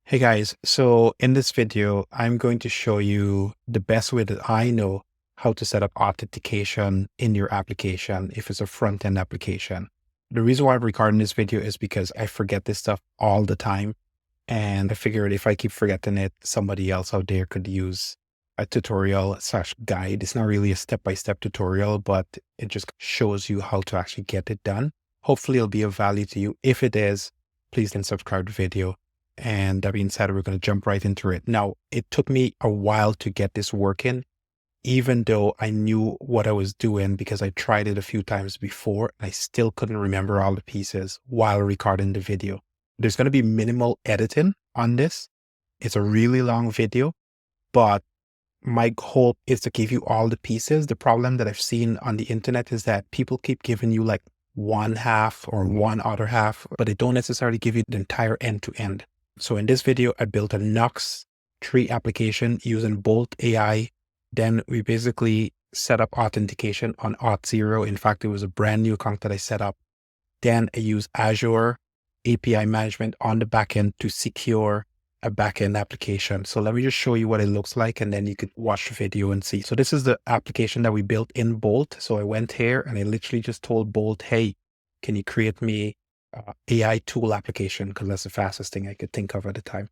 Hey guys, so in this video, I'm going to show you the best way that I know how to set up authentication in your application if it's a front-end application. The reason why I'm recording this video is because I forget this stuff all the time. And I figured if I keep forgetting it, somebody else out there could use a tutorial/guide. It's not really a step-by-step tutorial, but it just shows you how to actually get it done. Hopefully it'll be of value to you. If it is, please then subscribe to the video. And that being said, we're going to jump right into it. Now, it took me a while to get this working, even though I knew what I was doing because I tried it a few times before. I still couldn't remember all the pieces while recording the video. There's going to be minimal editing on this. It's a really long video, but my hope is to give you all the pieces. The problem that I've seen on the internet is that people keep giving you like one half or one other half, but they don't necessarily give you the entire end to end. So in this video, I built a Nuxt tree application using Bolt AI. Then we basically set up authentication on Auth0. In fact, it was a brand new account that I set up. Then I use Azure API Management on the backend to secure a backend application. So let me just show you what it looks like, and then you could watch the video and see. So this is the application that we built in Bolt. So I went here and I literally just told Bolt, hey, can you create me AI tool application, because that's the fastest thing I could think of at the time.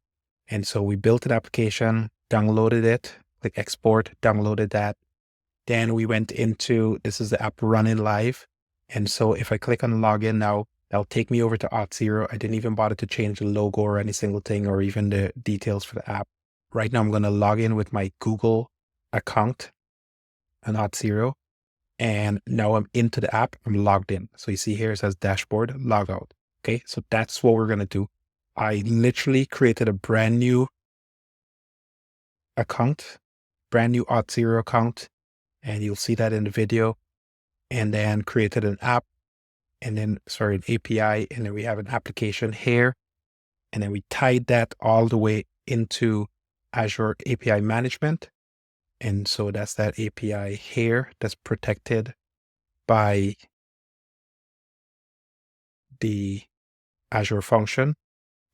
And so we built an application, downloaded it, click export, downloaded that. Then we went into, this is the app running live. And so if I click on login now, that'll take me over to Auth0. I didn't even bother to change the logo or any single thing or even the details for the app. Right now I'm going to log in with my Google account on Auth0. And now I'm into the app, I'm logged in. So you see here it says dashboard, log out. Okay, so that's what we're going to do. I literally created a brand new account, brand new Auth0 account, and you'll see that in the video. And then created an app, and then, an API, and then we have an application here. And then we tied that all the way into Azure API Management. And so that's that API here that's protected by the Azure function.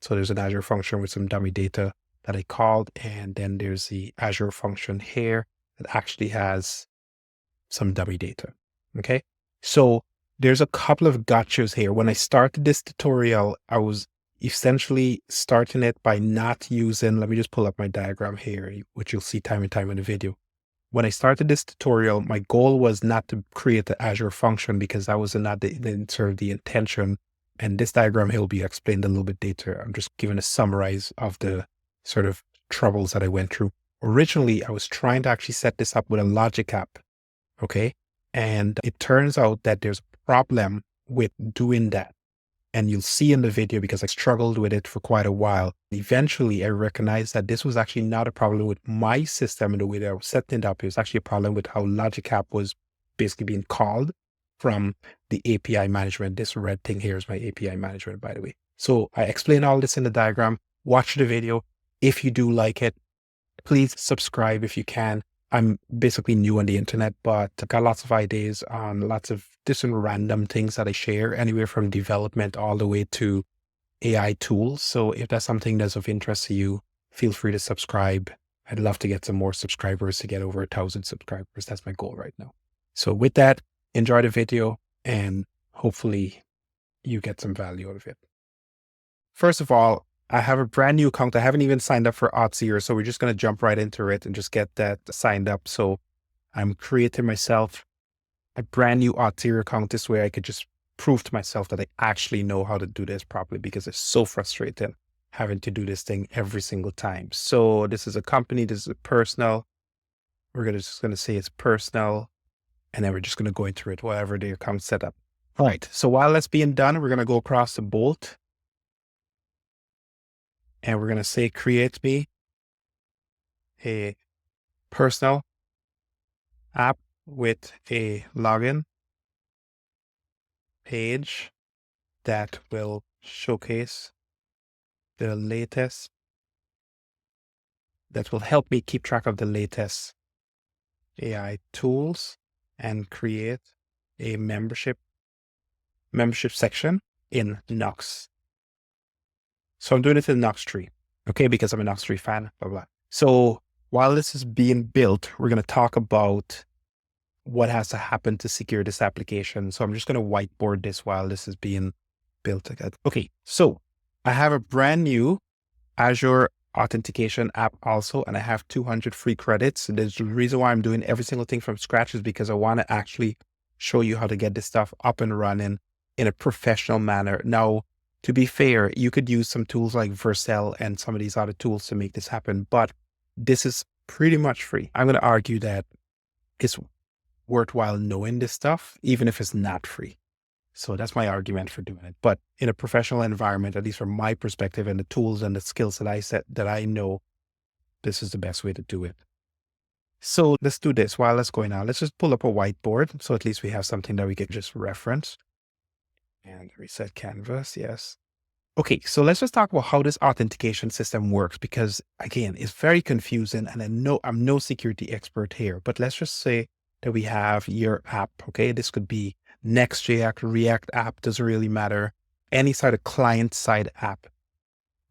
So there's an Azure function with some dummy data that I called. And then there's the Azure function here that actually has some dummy data. Okay. So there's a couple of gotchas here. When I started this tutorial, I was essentially starting it by not using, let me just pull up my diagram here, which you'll see time and time in the video. When I started this tutorial, my goal was not to create the Azure function because that was not the intention. And this diagram here will be explained a little bit later. I'm just giving a summarize of the sort of troubles that I went through. Originally, I was trying to actually set this up with a logic app. Okay. And it turns out that there's a problem with doing that. And you'll see in the video because I struggled with it for quite a while. Eventually, I recognized that this was actually not a problem with my system and the way that I was setting it up. It was actually a problem with how Logic App was basically being called from the API management. This red thing here is my API management, by the way. So I explain all this in the diagram. Watch the video. If you do like it, please subscribe if you can. I'm basically new on the internet, but I've got lots of ideas on lots of different random things that I share, anywhere from development all the way to AI tools. So if that's something that's of interest to you, feel free to subscribe. I'd love to get some more subscribers, to get over 1,000 subscribers. That's my goal right now. So with that, enjoy the video and hopefully you get some value out of it. First of all, I have a brand new account. I haven't even signed up for Auth0, so we're just going to jump right into it and just get that signed up. So I'm creating myself a brand new Auth0 account. This way I could just prove to myself that I actually know how to do this properly, because it's so frustrating having to do this thing every single time. So this is a company, this is a personal. We're just going to say it's personal, and then we're just going to go into it, whatever the account set up. All right. So while that's being done, we're going to go across the Bolt. And we're going to say, create me a personal app with a login page that will showcase the latest, that will help me keep track of the latest AI tools and create a membership section in Nuxt. So I'm doing it in Nuxt tree. Okay, because I'm a Nuxt 3 fan, blah, blah. So while this is being built, we're going to talk about what has to happen to secure this application. So I'm just going to whiteboard this while this is being built. Okay, so I have a brand new Azure Authentication app also, and I have 200 free credits. And there's the reason why I'm doing every single thing from scratch is because I want to actually show you how to get this stuff up and running in a professional manner. Now, to be fair, you could use some tools like Vercel and some of these other tools to make this happen, but this is pretty much free. I'm going to argue that it's worthwhile knowing this stuff, even if it's not free. So that's my argument for doing it. But in a professional environment, at least from my perspective and the tools and the skills that I know, this is the best way to do it. So let's do this. While that's going on, let's just pull up a whiteboard. So at least we have something that we can just reference. And reset canvas, yes. Okay, so let's just talk about how this authentication system works, because again, it's very confusing and I know I'm no security expert here, but let's just say that we have your app, okay? This could be Next.js, React app, doesn't really matter. Any sort of client-side app.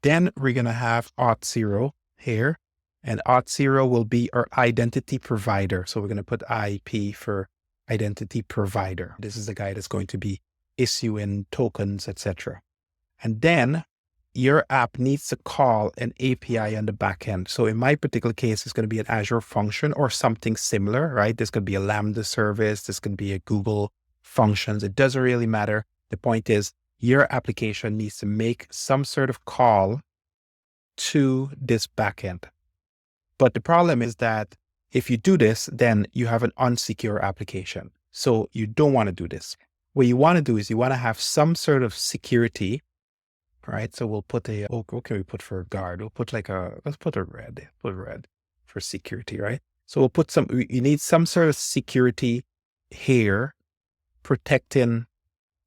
Then we're going to have Auth0 here, and Auth0 will be our identity provider. So we're going to put IP for identity provider. This is the guy that's going to be issuing tokens, etc. And then your app needs to call an API on the backend. So in my particular case, it's going to be an Azure function or something similar, right? This could be a Lambda service. This could be a Google Functions. It doesn't really matter. The point is your application needs to make some sort of call to this backend. But the problem is that if you do this, then you have an unsecure application. So you don't want to do this. What you want to do is you want to have some sort of security, right? So we'll put what can we put for a guard? We'll put let's put a red, for security, right? So we'll put you need some sort of security here protecting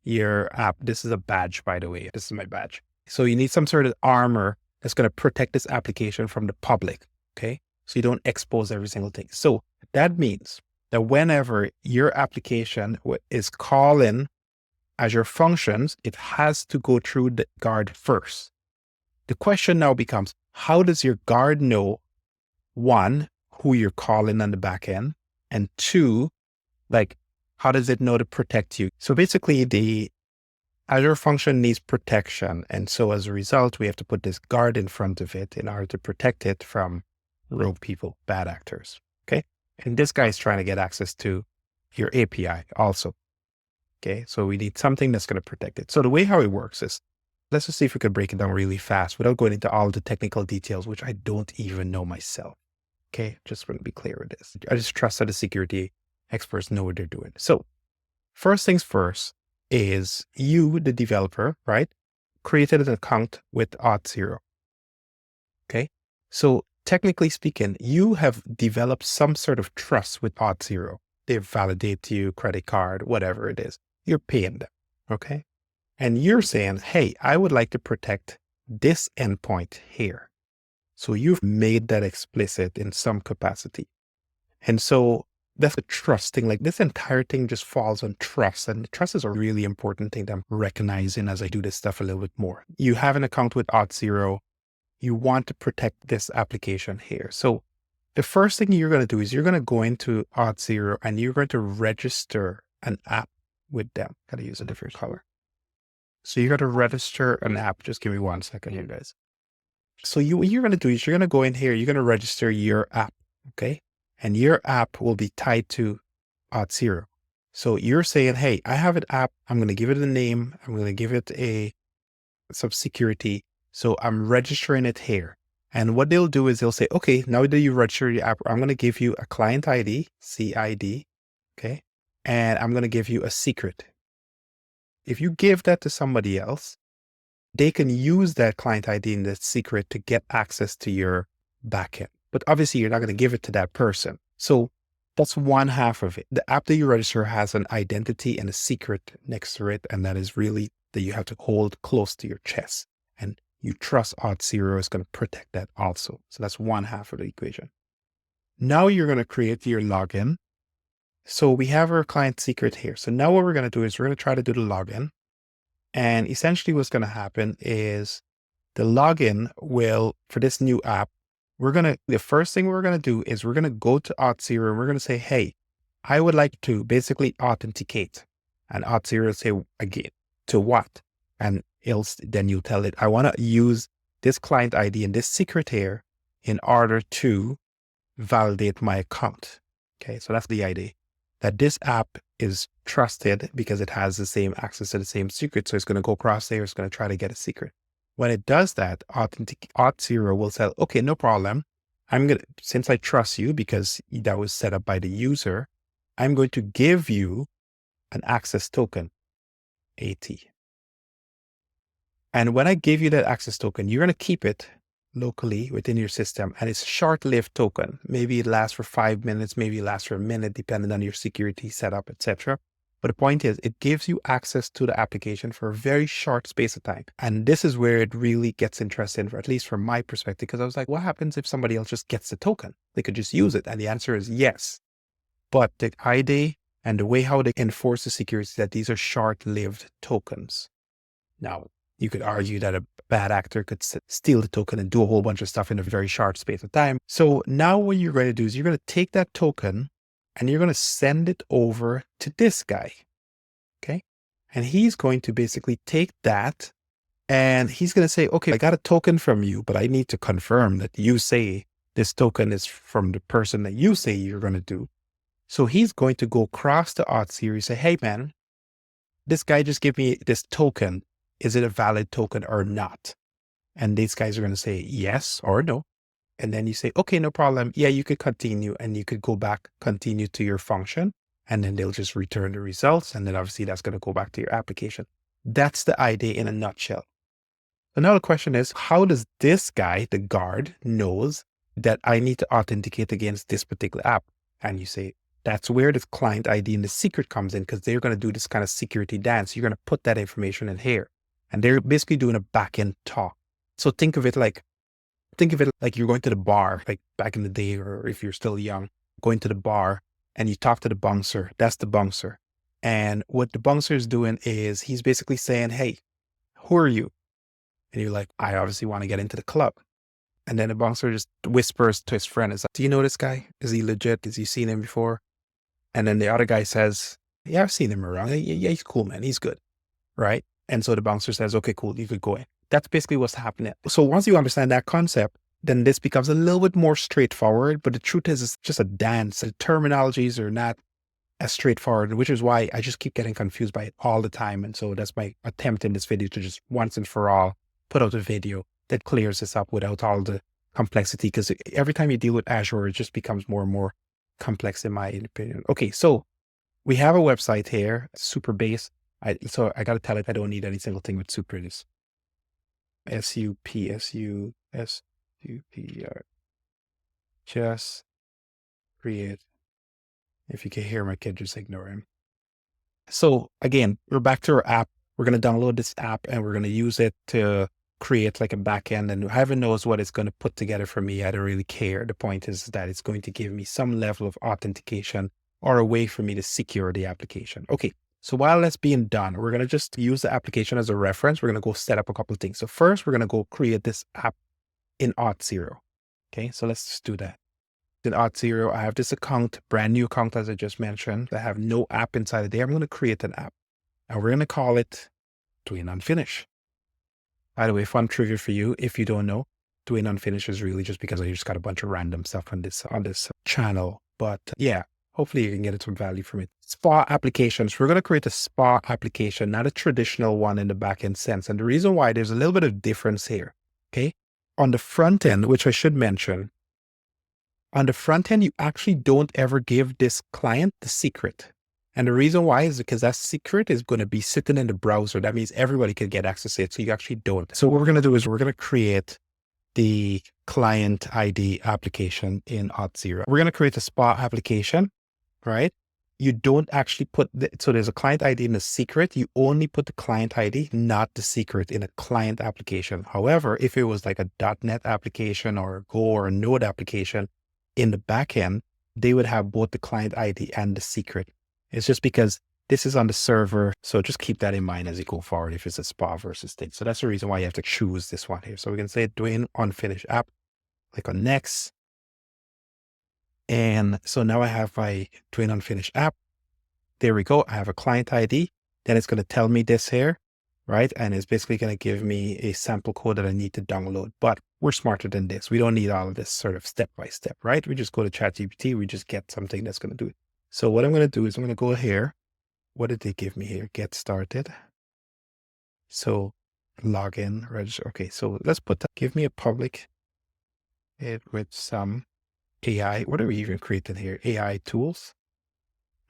your app. This is a badge, by the way. This is my badge. So you need some sort of armor that's going to protect this application from the public, okay? So you don't expose every single thing. So that means that whenever your application is calling Azure Functions, it has to go through the guard first. The question now becomes, how does your guard know, one, who you're calling on the back end, and two, how does it know to protect you? So basically, the Azure function needs protection. And so as a result, we have to put this guard in front of it in order to protect it from rogue people, bad actors. Okay. And this guy is trying to get access to your API also. Okay. So we need something that's going to protect it. So the way how it works is, let's just see if we could break it down really fast without going into all the technical details, which I don't even know myself. Okay. Just want to be clear with this. I just trust that the security experts know what they're doing. So first things first is you, the developer, right, created an account with Auth0. Okay. So technically speaking, you have developed some sort of trust with Auth0. They validate you, credit card, whatever it is. You're paying them. Okay. And you're saying, hey, I would like to protect this endpoint here. So you've made that explicit in some capacity. And so that's a trust thing. Like this entire thing just falls on trust. And trust is a really important thing that I'm recognizing as I do this stuff a little bit more. You have an account with Auth0. You want to protect this application here. So the first thing you're going to do is you're going to go into Auth0 and you're going to register an app with them. Got to use a different color. So you got to register an app. Just give me 1 second here, guys. So what you're going to do is you're going to go in here. You're going to register your app. Okay. And your app will be tied to Auth0. So you're saying, hey, I have an app. I'm going to give it a name. I'm going to give it some security. So I'm registering it here. And what they'll do is they'll say, okay, now that you register your app, I'm going to give you a client ID, CID. Okay. And I'm going to give you a secret. If you give that to somebody else, they can use that client ID and that secret to get access to your backend. But obviously, you're not going to give it to that person. So that's one half of it. The app that you register has an identity and a secret next to it. And that is really that you have to hold close to your chest. And you trust Auth0 is going to protect that also. So that's one half of the equation. Now you're going to create your login. So we have our client secret here. So now what we're going to do is we're going to try to do the login. And essentially what's going to happen is the login will, for this new app, the first thing we're going to do is we're going to go to Auth0 and we're going to say, hey, I would like to basically authenticate. And Auth0 will say, again, to what? And then you tell it, I want to use this client ID and this secret here in order to validate my account. Okay, so that's the idea, that this app is trusted because it has the same access to the same secret. So it's going to go across there. It's going to try to get a secret. When it does that, Auth0 will say, okay, no problem. Since I trust you because that was set up by the user, I'm going to give you an access token, AT. And when I give you that access token, you're going to keep it locally within your system. And it's a short-lived token. Maybe it lasts for 5 minutes, maybe it lasts for a minute, depending on your security setup, etc. But the point is, it gives you access to the application for a very short space of time. And this is where it really gets interesting, at least from my perspective, because I was like, what happens if somebody else just gets the token? They could just use it. And the answer is yes. But the idea and the way how they enforce the security is that these are short-lived tokens. Now, you could argue that a bad actor could steal the token and do a whole bunch of stuff in a very short space of time. So now what you're going to do is you're going to take that token and you're going to send it over to this guy. Okay. And he's going to basically take that and he's going to say, okay, I got a token from you, but I need to confirm that you say this token is from the person that you say you're going to do. So he's going to go across the Auth0 and say, hey man, this guy just gave me this token. Is it a valid token or not? And these guys are going to say yes or no. And then you say, okay, no problem. Yeah, you could continue and you could go back, continue to your function, and then they'll just return the results. And then obviously that's going to go back to your application. That's the idea in a nutshell. So now the question is, how does this guy, the guard, knows that I need to authenticate against this particular app? And you say, that's where the client ID and the secret comes in, because they're going to do this kind of security dance. You're going to put that information in here. And they're basically doing a backend talk. So think of it like you're going to the bar, like back in the day, or if you're still young, going to the bar and you talk to the bouncer. That's the bouncer. And what the bouncer is doing is he's basically saying, hey, who are you? And you're like, I obviously want to get into the club. And then the bouncer just whispers to his friend, is like, do you know this guy? Is he legit? Has you seen him before? And then the other guy says, yeah, I've seen him around. Yeah, he's cool, man. He's good. Right? And so the bouncer says, okay, cool, you could go in. That's basically what's happening. So once you understand that concept, then this becomes a little bit more straightforward. But the truth is, it's just a dance. The terminologies are not as straightforward, which is why I just keep getting confused by it all the time. And so that's my attempt in this video to just once and for all put out a video that clears this up without all the complexity. Because every time you deal with Azure, it just becomes more and more complex in my opinion. Okay, so we have a website here, super base. So I got to tell it, I don't need any single thing with super. It is SUPR. Just create. If you can hear my kid, just ignore him. So again, we're back to our app. We're going to download this app and we're going to use it to create like a backend, and heaven knows what it's going to put together for me. I don't really care. The point is that it's going to give me some level of authentication or a way for me to secure the application. Okay. So while that's being done, we're going to just use the application as a reference. We're going to go set up a couple of things. So first, we're going to go create this app in Auth0. Okay, so let's just do that. In Auth0, I have this account, brand new account, as I just mentioned. I have no app inside of there. I'm going to create an app. And we're going to call it Dwain Unfinished. By the way, fun trivia for you, if you don't know, Dwain Unfinished is really just because I just got a bunch of random stuff on this channel. But yeah. Hopefully you can get some value from it. Spa applications. We're going to create a spa application, not a traditional one in the backend sense. And the reason why, there's a little bit of difference here. Okay. On the front end, which I should mention, on the front end, you actually don't ever give this client the secret. And the reason why is because that secret is going to be sitting in the browser. That means everybody can get access to it. So you actually don't. So what we're going to do is we're going to create the client ID application in Auth0. We're going to create a spa application. Right? You don't actually put so there's a client ID in the secret. You only put the client ID, not the secret, in a client application. However, if it was like a .NET application or a Go or a Node application in the backend, they would have both the client ID and the secret. It's just because This is on the server. So just keep that in mind as you go forward if it's a spa versus thing. So that's the reason why you have to choose this one here. So we can say Dwain unfinished app, click on next. And so now I have my Dwain unfinished app. There we go. I have a client ID. Then it's going to tell me this here, right? And it's basically going to give me a sample code that I need to download. But we're smarter than this. We don't need all of this sort of step by step, right? We just go to ChatGPT. We just get something that's going to do it. So what I'm going to do is I'm going to go here. What did they give me here? Get started. So login, register. Okay, so let's put that. Give me a public with some AI. What are we even creating here? AI tools.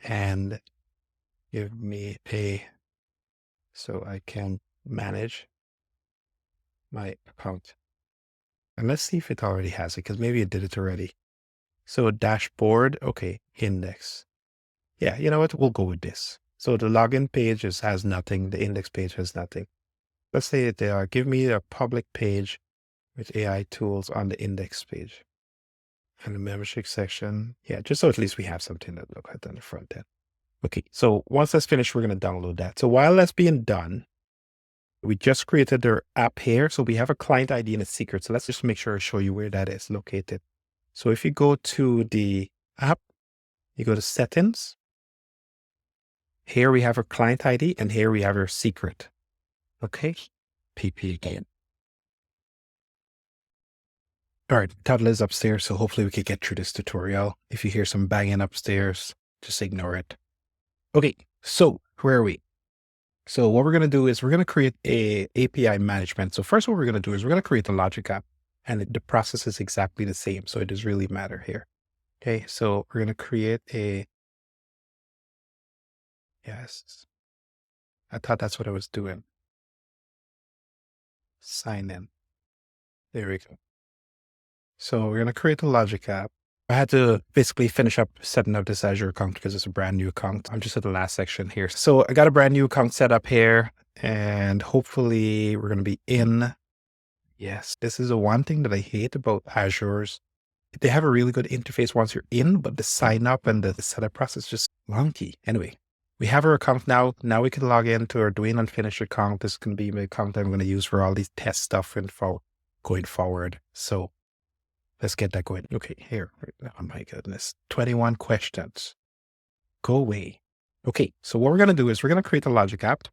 And give me so I can manage my account. And let's see if it already has it, because maybe it did it already. So dashboard, okay, index. Yeah, you know what? We'll go with this. So the login page has nothing. The index page has nothing. Let's say that they are. Give me a public page with AI tools on the index page. And the membership section. Yeah, just so at least we have something to look at on the front end. Okay, so once that's finished, we're going to download that. So while that's being done, we just created their app here. So we have a client ID and a secret. So let's just make sure I show you where that is located. So if you go to the app, you go to settings. Here we have our client ID and here we have our secret. Okay, PP again. All right, Toddler is upstairs, so hopefully we can get through this tutorial. If you hear some banging upstairs, just ignore it. Okay, so where are we? So what we're going to do is we're going to create a API management. So first what we're going to do is we're going to create a logic app, and the process is exactly the same. So it does really matter here. Okay, so we're going to create a, yes, I thought that's what I was doing. Sign in. There we go. So we're going to create a logic app. I had to basically finish up setting up this Azure account because it's a brand new account. I'm just at the last section here. So I got a brand new account set up here, and hopefully we're going to be in. Yes, this is the one thing that I hate about Azure's. They have a really good interface once you're in, but the sign up and the setup process is just wonky. Anyway, we have our account now. Now we can log into our Dwain unfinished account. This can be my account I'm going to use for all these test stuff info going forward. So let's get that going. Okay, here. Oh my goodness. 21 questions. Go away. Okay, so what we're going to do is we're going to create a logic app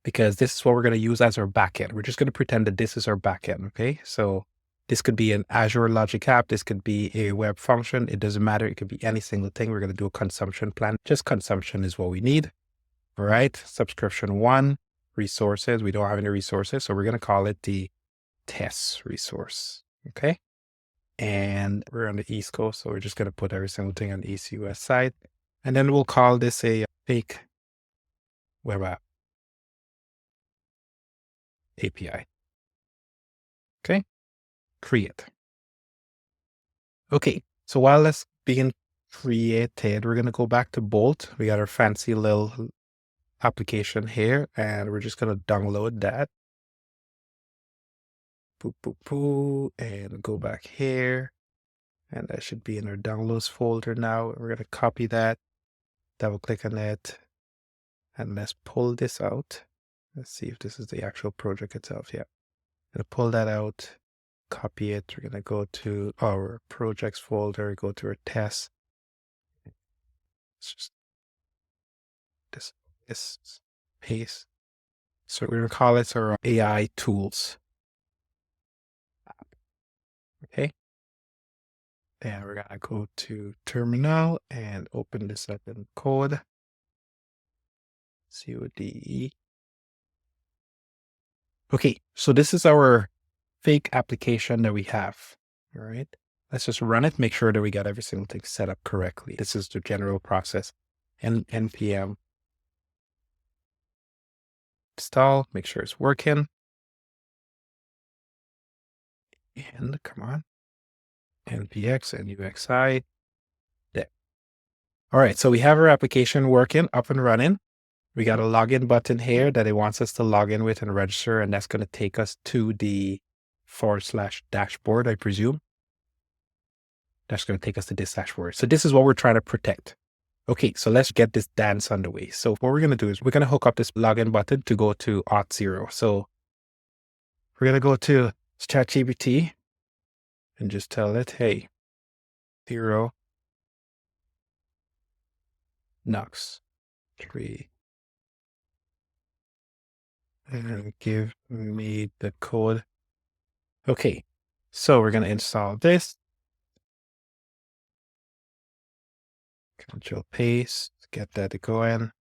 because this is what we're going to use as our backend. We're just going to pretend that this is our backend. Okay, so this could be an Azure logic app. This could be a web function. It doesn't matter. It could be any single thing. We're going to do a consumption plan. Just consumption is what we need. All right, subscription 1, resources. We don't have any resources, so we're going to call it the test resource. Okay. And we're on the East Coast, so we're just going to put every single thing on the East US side. And then we'll call this a fake web app API. Okay. Create. Okay. So while that's being created, we're going to go back to Bolt. We got our fancy little application here, and we're just going to download that. Boop, boop, boop, and go back here. And that should be in our downloads folder now. We're going to copy that, double click on it, and let's pull this out. Let's see if this is the actual project itself. Yeah. I'm going to pull that out, copy it. We're going to go to our projects folder, go to our tests. It's just this paste. So we're going to call it our AI tools. Okay. And we're going to go to terminal and open this up in code. CODE. Okay, so this is our fake application that we have. All right, let's just run it, make sure that we got every single thing set up correctly. This is the general process. And npm install, make sure it's working. And come on, npx and uxi. There. All right, so we have our application working, up and running. We got a login button here that it wants us to log in with and register, and that's going to take us to the / dashboard, I presume. That's going to take us to this dashboard. So this is what we're trying to protect. Okay, so let's get this dance underway. So what we're going to do is we're going to hook up this login button to go to Auth0. So we're going to go to ChatGPT and just tell it, hey, 0 Nuxt 3 and give me the code. Okay, so we're going to install this. Control paste, get that going.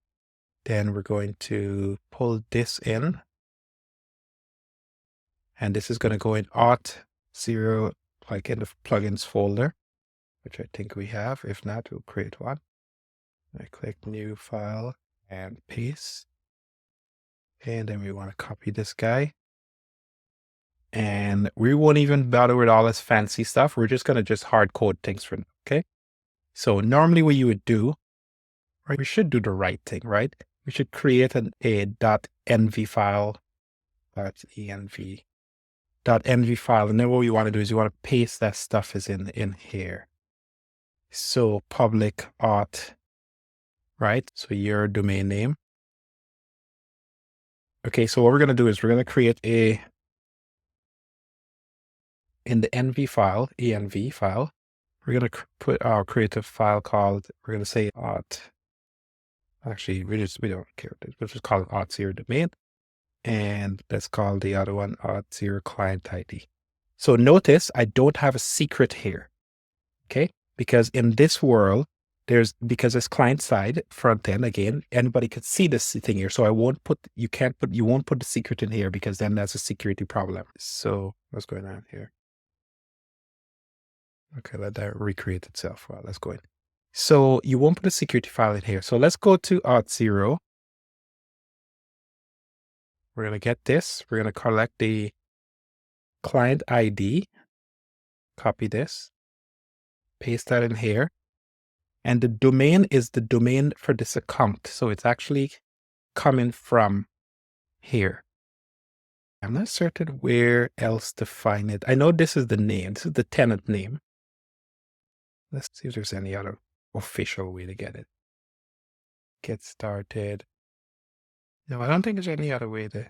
Then we're going to pull this in. And this is going to go in Auth0, like in the plugins folder, which I think we have. If not, we'll create one. I click new file and paste. And then we want to copy this guy. And we won't even bother with all this fancy stuff. We're just going to just hard code things for now, okay? So normally what you would do, right? We should do the right thing, right? We should create a .env file, .env file. And then what we want to do is you want to paste that stuff is in here. So public auth, right? So your domain name. Okay, so what we're going to do is we're going to create in the env file, we're going to create a file called, we're going to say auth. Actually, we don't care. We'll just call it Auth0 domain. And let's call the other one Auth0 client ID. So notice I don't have a secret here. Okay. Because in this world, because it's client side front end, again, anybody could see this thing here. So you won't put the secret in here because then that's a security problem. So what's going on here? Okay, let that recreate itself. Well, let's go in. So you won't put a security file in here. So let's go to Auth0. We're going to get this. We're going to collect the client ID, copy this, paste that in here. And the domain is the domain for this account. So it's actually coming from here. I'm not certain where else to find it. I know this is the name. This is the tenant name. Let's see if there's any other official way to get it. Get started. No, I don't think there's any other way to.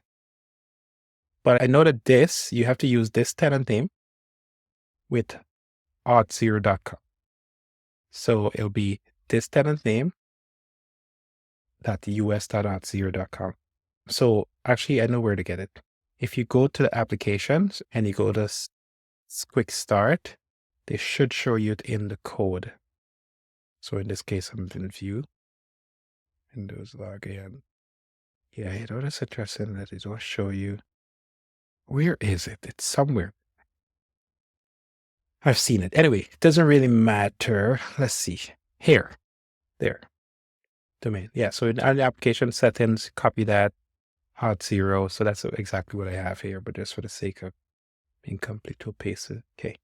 But I know that you have to use this tenant name with auth0.com. So it'll be this tenant name .us.auth0.com. So actually, I know where to get it. If you go to the applications and you go to quick start, they should show you it in the code. So in this case, I'm in view. Windows login. Yeah, you know, that's interesting that it will show you. Where is it? It's somewhere. I've seen it. Anyway, it doesn't really matter. Let's see. Here. There. Domain. Yeah, so in the application settings, copy that. Auth0. So that's exactly what I have here, but just for the sake of being complete, we'll paste it. Okay.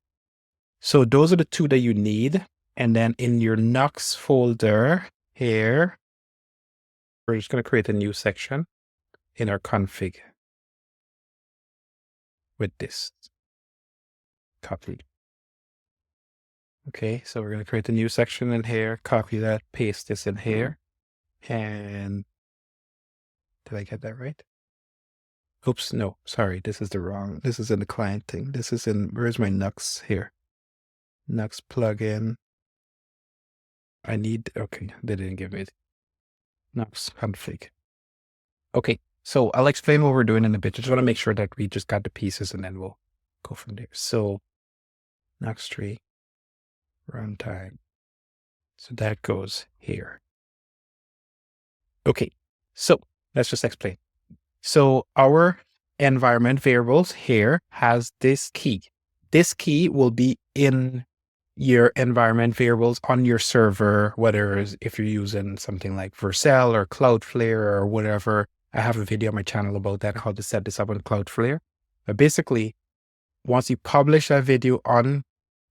So those are the two that you need. And then in your Nuxt folder here, we're just going to create a new section in our config with this. Copy. Okay, so we're going to create a new section in here, copy that, paste this in here. And did I get that right? Oops, no, sorry, this is this is in the client thing. This is where's my Nuxt here? Nuxt plugin. Okay, they didn't give me it. Nuxt config. Okay, so I'll explain what we're doing in a bit. I just want to make sure that we just got the pieces and then we'll go from there. So Nuxt tree, runtime. So that goes here. Okay, so let's just explain. So our environment variables here has this key. This key will be in your environment variables on your server, whether if you're using something like Vercel or Cloudflare or whatever. I have a video on my channel about that, how to set this up on Cloudflare. But basically, once you publish that video on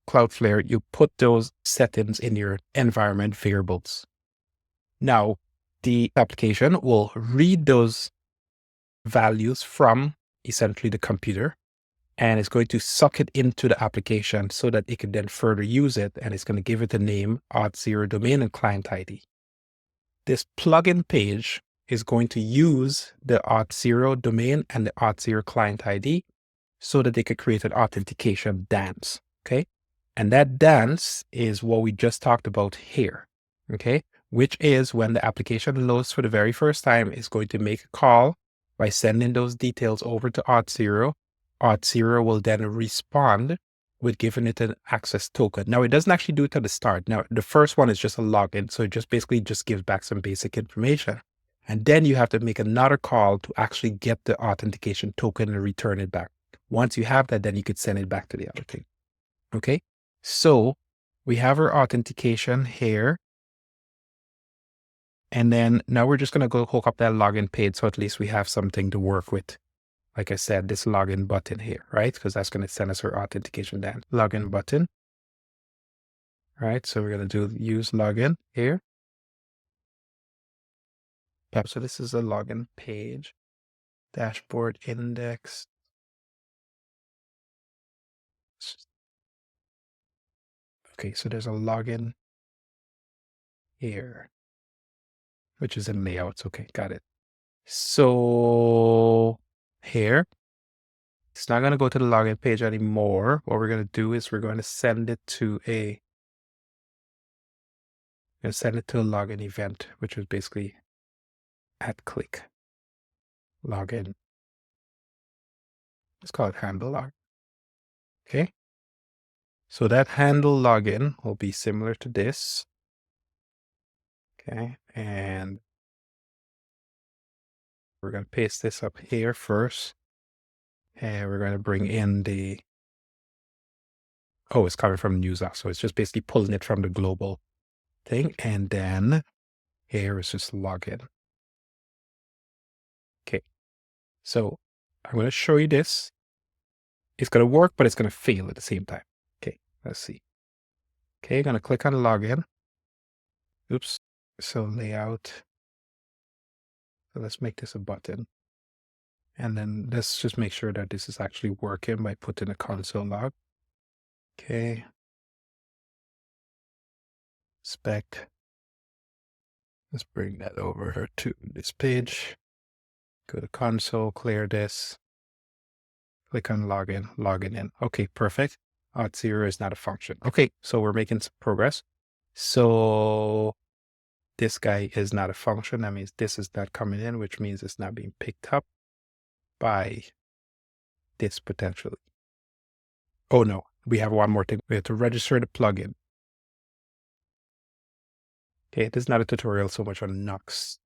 Cloudflare, you put those settings in your environment variables. Now, the application will read those values from essentially the computer, and it's going to suck it into the application so that it can then further use it, and it's going to give it the name Auth0 domain and client ID. this plugin page is going to use the Auth0 domain and the Auth0 client ID so that they could create an authentication dance. Okay. And that dance is what we just talked about here. Okay. Which is when the application loads for the very first time, is going to make a call by sending those details over to Auth0. Auth0 will then respond with giving it an access token. Now, it doesn't actually do it at the start. Now, the first one is just a login. So it just basically just gives back some basic information. And then you have to make another call to actually get the authentication token and return it back. Once you have that, then you could send it back to the other thing. Okay. So we have our authentication here. And then now we're just going to go hook up that login page. So at least we have something to work with. Like I said, this login button here, right? Because that's going to send us our authentication down. Login button. Right. So we're going to do use login here. Yep. So this is a login page. Dashboard index. Okay. So there's a login here, which is in layouts. Okay. Got it. So here, it's not going to go to the login page anymore. What we're going to do is we're going to send it to a login event, which is basically at click login. Let's call it handle log. Okay. So that handle login will be similar to this. Okay. And we're going to paste this up here first. And we're going to bring in the, it's coming from Nuxt. So it's just basically pulling it from the global thing. And then here is just login. Okay. So I'm going to show you this. It's going to work, but it's going to fail at the same time. Okay. Let's see. Okay. Going to click on login. Oops. So layout. So let's make this a button. And then let's just make sure that this is actually working by putting a console log. Okay. Spec. Let's bring that over to this page. Go to console, clear this. Click on login, login in. Okay, perfect. Auth0 is not a function. Okay, so we're making some progress. So this guy is not a function. That means this is not coming in, which means it's not being picked up by this potentially. Oh no, we have one more thing. We have to register the plugin. Okay, this is not a tutorial so much on Nuxt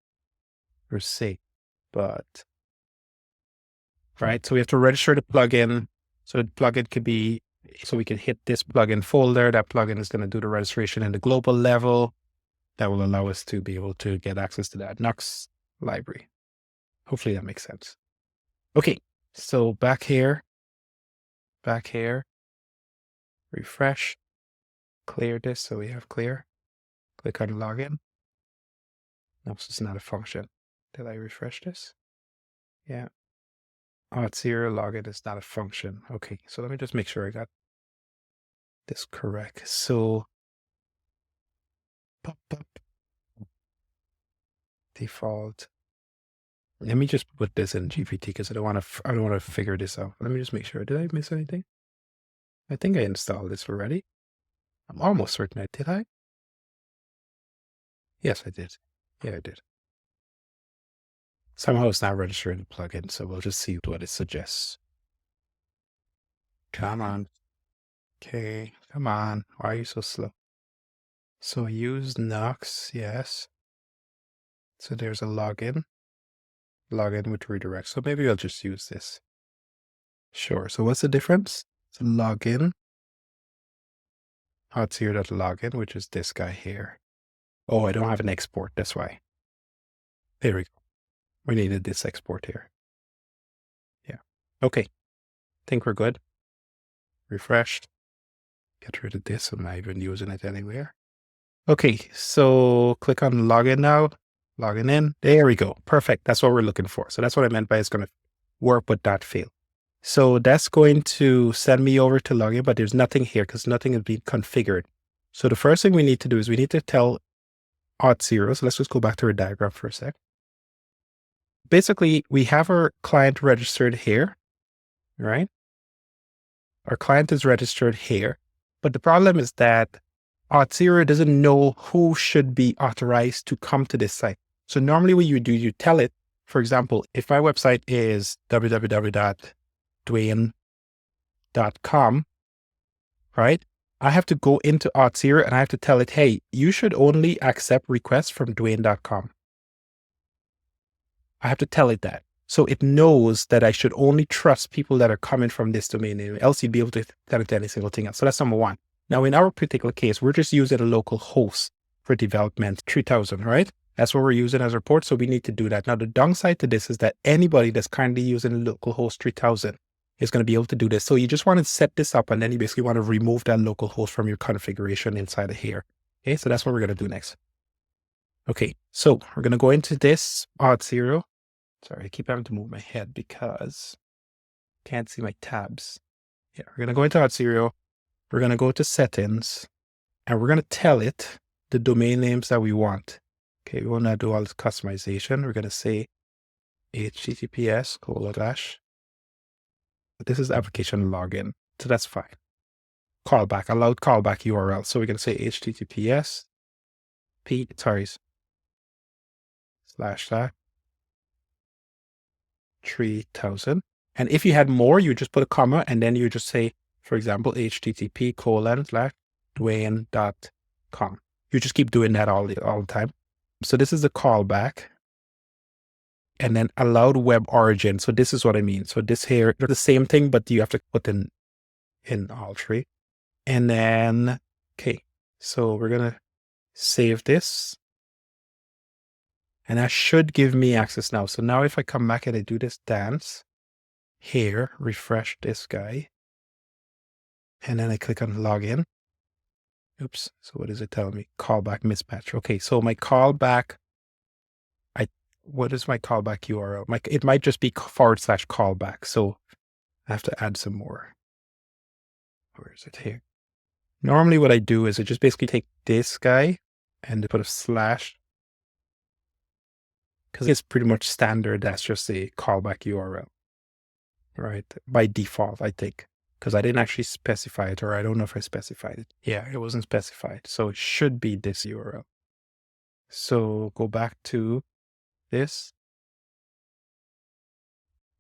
per se, but right. So we have to register the plugin. So the plugin could be, so we can hit this plugin folder. That plugin is going to do the registration in the global level. That will allow us to be able to get access to that Nuxt library. Hopefully that makes sense. Okay, so back here, refresh, clear this. So we have clear. Click on login. No, this is not a function. Did I refresh this? Yeah. Auth0 login is not a function. Okay, so let me just make sure I got this correct. So pop. Default. Let me just put this in GPT because I don't want to figure this out. Let me just make sure. Did I miss anything? I think I installed this already. I'm almost certain did I? Yes, I did. Yeah, I did. Somehow it's not registering the plugin, so we'll just see what it suggests. Come on. Okay, come on. Why are you so slow? So use Nuxt, yes. So there's a login with redirect. So maybe I'll just use this. Sure. So what's the difference? It's a login. Auth0.login, which is this guy here. Oh, I don't have an export. That's why. There we go. We needed this export here. Yeah. Okay. Think we're good. Refreshed. Get rid of this. I'm not even using it anywhere. Okay. So click on login now. Login in. There we go. Perfect. That's what we're looking for. So that's what I meant by it's going to work but not fail. So that's going to send me over to login, but there's nothing here because nothing has been configured. So the first thing we need to do is we need to tell Auth0. So let's just go back to our diagram for a sec. Basically, we have our client registered here, right? Our client is registered here, but the problem is that Auth0 doesn't know who should be authorized to come to this site. So normally what you do, you tell it, for example, if my website is www.dwain.com, right? I have to go into Auth0 and I have to tell it, hey, you should only accept requests from Dwain.com. I have to tell it that. So it knows that I should only trust people that are coming from this domain name, else you'd be able to tell it any single thing else. So that's number one. Now, in our particular case, we're just using a local host for development 3000, right? That's what we're using as our port. So we need to do that. Now, the downside to this is that anybody that's currently using localhost 3000 is going to be able to do this. So you just want to set this up and then you basically want to remove that local host from your configuration inside of here. Okay, so that's what we're going to do next. Okay, so we're going to go into this Auth0. Sorry, I keep having to move my head because I can't see my tabs. Yeah, we're going to go into Auth0. We're going to go to settings and we're going to tell it the domain names that we want. Okay, we want to do all this customization. We're going to say https:// this is application login. So that's fine. Callback, allowed callback URL. So we're going to say https // 3000. And if you had more, you just put a comma and then you just say, for example, http://dwain.com. You just keep doing that all the time. So this is the callback. And then allowed web origin. So this is what I mean. So this here, the same thing, but you have to put in all three. And then, okay, so we're going to save this. And that should give me access now. So now if I come back and I do this dance here, refresh this guy, and then I click on login. Oops. So what does it tell me? Callback mismatch. Okay. So my callback, what is my callback URL? It might just be /callback. So I have to add some more. Where is it here? Normally what I do is I just basically take this guy and put a slash, because it's pretty much standard. That's just a callback URL, right? By default, I think, because I didn't actually specify it, or I don't know if I specified it. Yeah, it wasn't specified. So it should be this URL. So go back to this,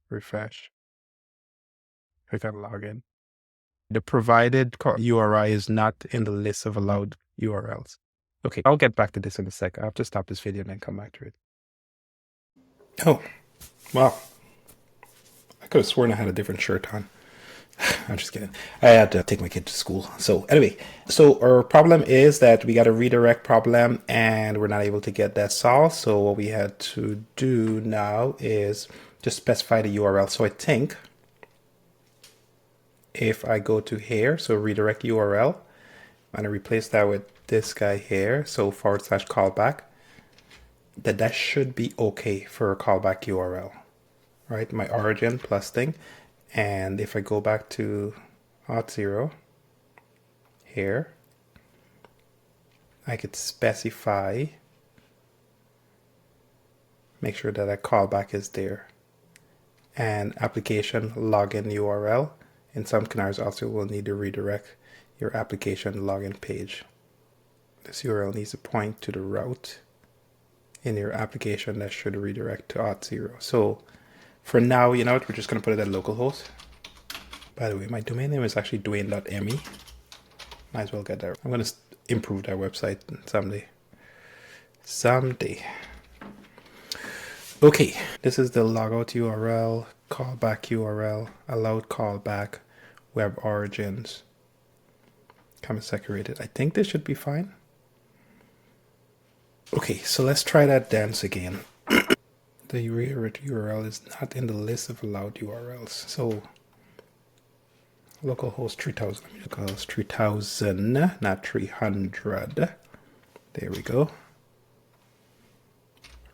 refresh, click on login. The provided URI is not in the list of allowed URLs. Okay, I'll get back to this in a sec. I have to stop this video and then come back to it. Oh, wow. I could have sworn I had a different shirt on. I'm just kidding. I had to take my kid to school. So anyway, so our problem is that we got a redirect problem and we're not able to get that solved. So what we had to do now is just specify the URL. So I think if I go to here, so redirect URL, I'm going to replace that with this guy here. So /callback, that should be okay for a callback URL, right? My origin plus thing. And if I go back to Auth0 here, I could specify, make sure that a callback is there. And application login URL. In some scenarios also will need to redirect your application login page. This URL needs to point to the route in your application that should redirect to Auth0. So for now, you know what, we're just going to put it at localhost. By the way, my domain name is actually dwain.me. Might as well get there. I'm going to improve that website someday. Okay, this is the logout URL, callback URL, allowed callback, web origins, comment separated. I think this should be fine. Okay, so let's try that dance again. The redirect URL is not in the list of allowed URLs. So localhost 3000. Localhost 3000, not 300. There we go.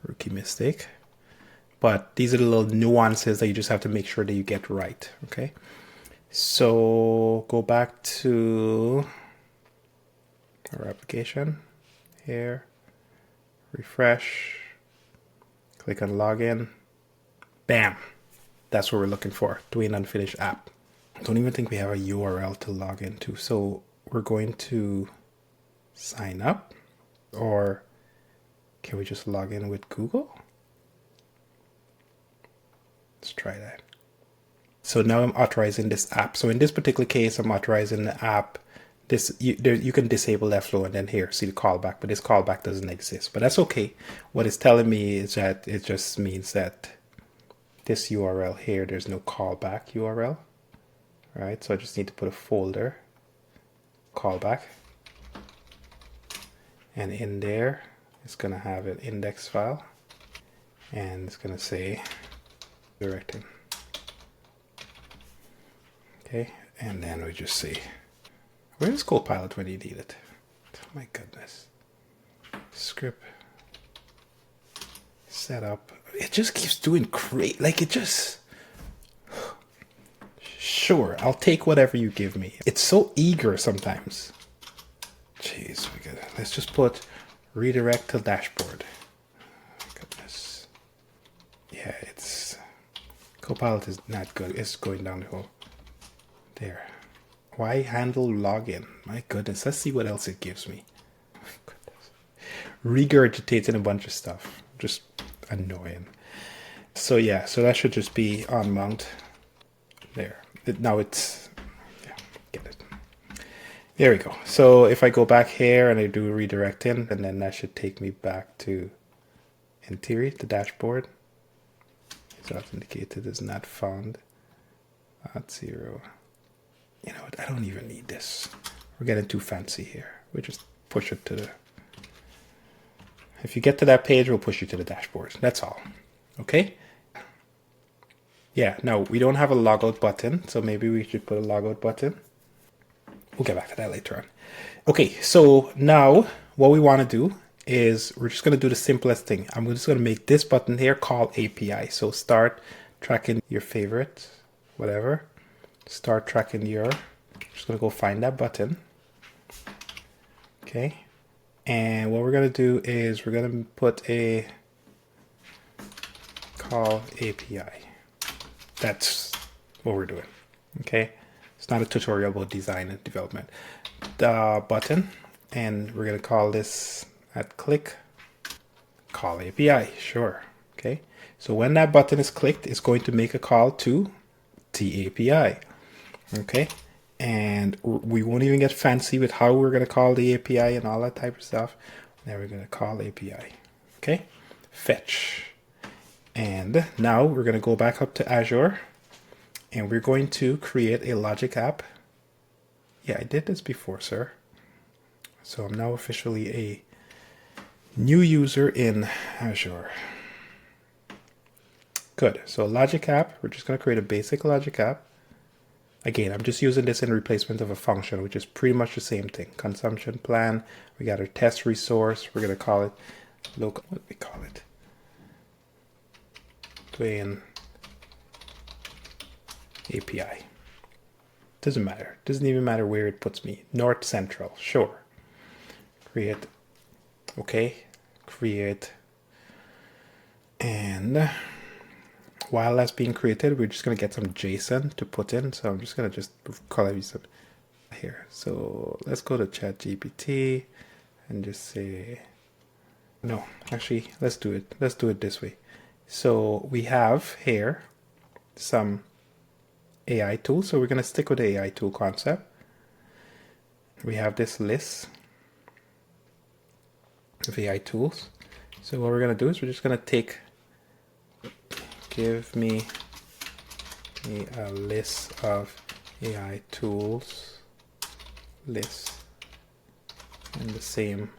Rookie mistake. But these are the little nuances that you just have to make sure that you get right. Okay. So go back to our application here. refresh, click on login, bam. That's what we're looking for, Dwain unfinished app. I don't even think we have a URL to log into. So we're going to sign up, or can we just log in with Google? Let's try that. So now I'm authorizing this app. So in this particular case, I'm authorizing the app. This you can disable that flow, and then here, see the callback, but this callback doesn't exist. But that's okay. What it's telling me is that it just means that this URL here, there's no callback URL, right? So I just need to put a folder, callback, and in there, it's gonna have an index file, and it's gonna say directing. Okay, and then we just see, where's Copilot when you need it? Oh my goodness. Script. Setup. It just keeps doing great. Like, it just... Sure, I'll take whatever you give me. It's so eager sometimes. Jeez, let's just put redirect to dashboard. Oh my goodness. Yeah, it's... Copilot is not good. It's going down the hole. There. Why handle login? My goodness. Let's see what else it gives me. Oh my goodness. Regurgitating a bunch of stuff. Just annoying. So yeah, so that should just be on mount. There. Now it's... Yeah, get it. There we go. So if I go back here and I do redirecting, and then that should take me back to, in theory, the dashboard. It's authenticated is not found. Auth0. You know what? I don't even need this. We're getting too fancy here. We just push it to the... If you get to that page, we'll push you to the dashboard. That's all. Okay? Yeah, no, we don't have a logout button, so maybe we should put a logout button. We'll get back to that later on. Okay, so now what we want to do is we're just going to do the simplest thing. I'm just going to make this button here call API. So start tracking your favorite, whatever. Start tracking your, just going to go find that button. Okay. And what we're going to do is we're going to put a call API. That's what we're doing. Okay. It's not a tutorial about design and development. The button, and we're going to call this at click call API. Sure. Okay. So when that button is clicked, it's going to make a call to the API. Okay. And we won't even get fancy with how we're going to call the API and all that type of stuff. Now we're going to call API. Okay. Fetch. And now we're going to go back up to Azure, and we're going to create a logic app. Yeah, I did this before, sir. So I'm now officially a new user in Azure. Good. So logic app, we're just going to create a basic logic app. Again, I'm just using this in replacement of a function, which is pretty much the same thing. Consumption plan. We got our test resource. We're going to call it local. What do we call it? Dwain API. Doesn't matter. Doesn't even matter where it puts me. North Central. Sure. Create. Okay. Create. And while that's being created, we're just going to get some JSON to put in. So I'm just going to just call it some here. So let's go to ChatGPT and just say, no, actually, let's do it. Let's do it this way. So we have here some AI tools. So we're going to stick with the AI tool concept. We have this list of AI tools. So what we're going to do is we're just going to take, give me a list of AI tools list in the same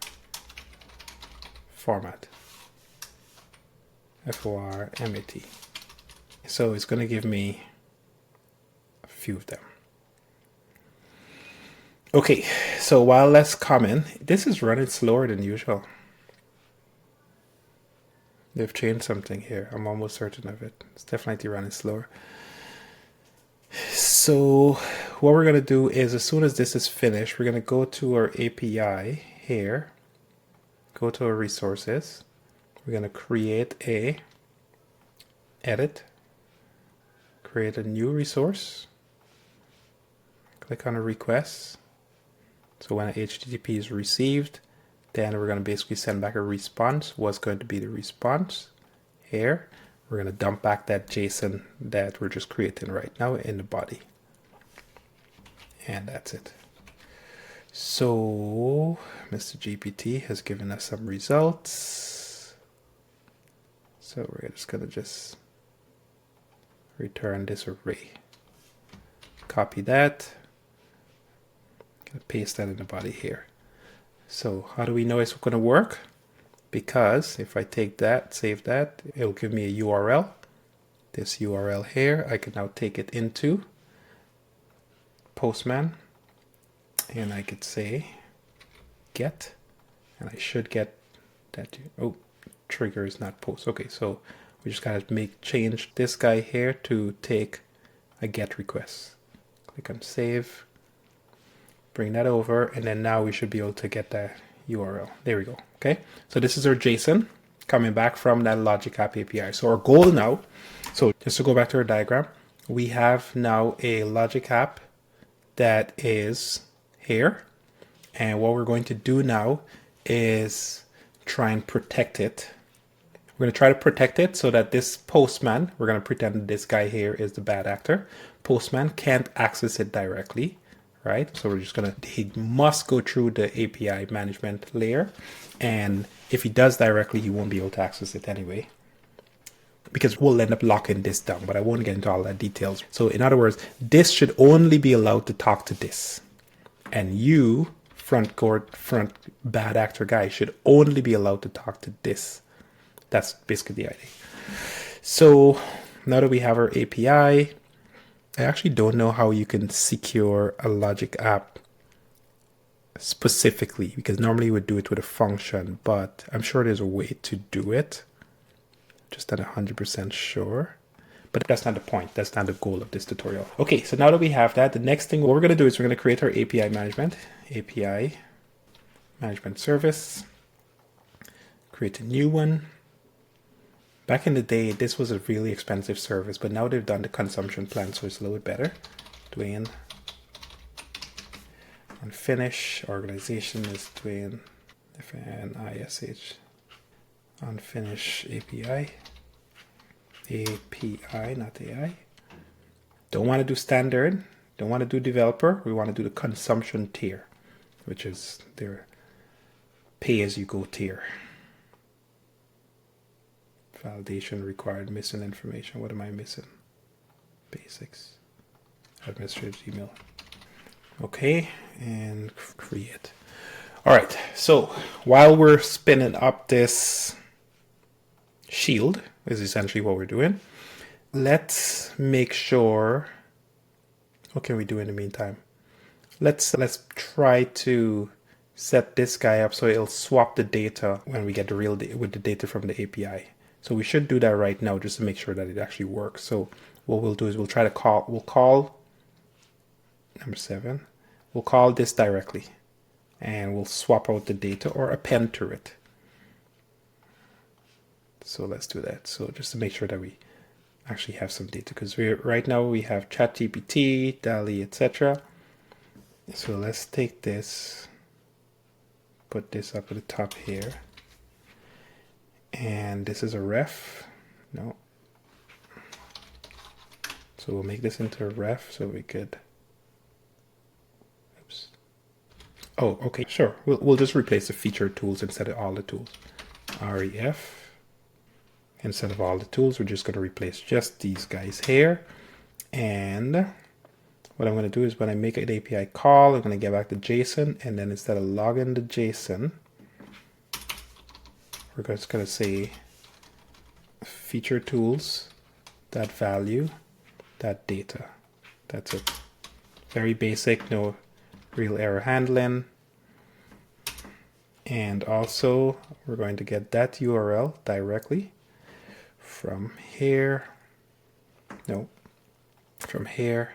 format. FORMAT. So it's going to give me a few of them. Okay, so while that's coming, this is running slower than usual. They've changed something here. I'm almost certain of it. It's definitely running slower. So what we're going to do is, as soon as this is finished, we're going to go to our API here, go to our resources. We're going to create a edit, create a new resource, click on a request. So when a HTTP is received, then we're going to basically send back a response. What's going to be the response here? We're going to dump back that JSON that we're just creating right now in the body. And that's it. So Mr. GPT has given us some results. So we're just going to return this array. Copy that. Paste that in the body here. So how do we know it's going to work? Because if I take that, save that, it'll give me a URL. This URL here, I can now take it into Postman, and I could say get, and I should get that. Oh, trigger is not post. Okay, so we just gotta change this guy here to take a get request. Click on save, bring that over, and then now we should be able to get that URL. There we go. Okay, so this is our JSON coming back from that Logic App API. So our goal now, so just to go back to our diagram, we have now a Logic App that is here, and what we're going to do now is try and protect it. We're going to try to protect it so that this Postman, we're going to pretend that this guy here is the bad actor. Postman can't access it directly, right? So we're just going to, he must go through the API management layer, and if he does directly, he won't be able to access it anyway, because we'll end up locking this down, but I won't get into all that details. So in other words, this should only be allowed to talk to this, and you, front bad actor guy, should only be allowed to talk to this. That's basically the idea. So now that we have our API, I actually don't know how you can secure a Logic app specifically, because normally you would do it with a function, but I'm sure there's a way to do it. Just not 100% sure, but that's not the point. That's not the goal of this tutorial. Okay, so now that we have that, the next thing, what we're going to do is we're going to create our API management service, create a new one. Back in the day, this was a really expensive service, but now they've done the consumption plan, so it's a little bit better. Dwain and finish. Organization is Dwain FNISH. On finish API, not AI. Don't want to do standard, don't want to do developer. We want to do the consumption tier, which is their pay-as-you-go tier. Validation required, missing information. What am I missing? Basics. Administrative email. Okay, and create. All right, so while we're spinning up this shield, is essentially what we're doing, let's make sure, what can we do in the meantime? Let's try to set this guy up so it'll swap the data when we get the real data with the data from the API. So we should do that right now just to make sure that it actually works. So what we'll do is we'll call number 7. We'll call this directly, and we'll swap out the data or append to it. So let's do that. So just to make sure that we actually have some data, because right now we have ChatGPT, DALL-E, etc. So let's take this, put this up at the top here. And this is a ref. No. So we'll make this into a ref so we could. Oops. Oh, okay, sure. We'll just replace the feature tools instead of all the tools. REF. Instead of all the tools, we're just going to replace just these guys here. And what I'm going to do is when I make an API call, I'm going to get back to JSON, and then instead of logging the JSON, we're just going to say feature tools, that value, that data. That's it. Very basic, no real error handling. And also we're going to get that URL directly from here. No, from here.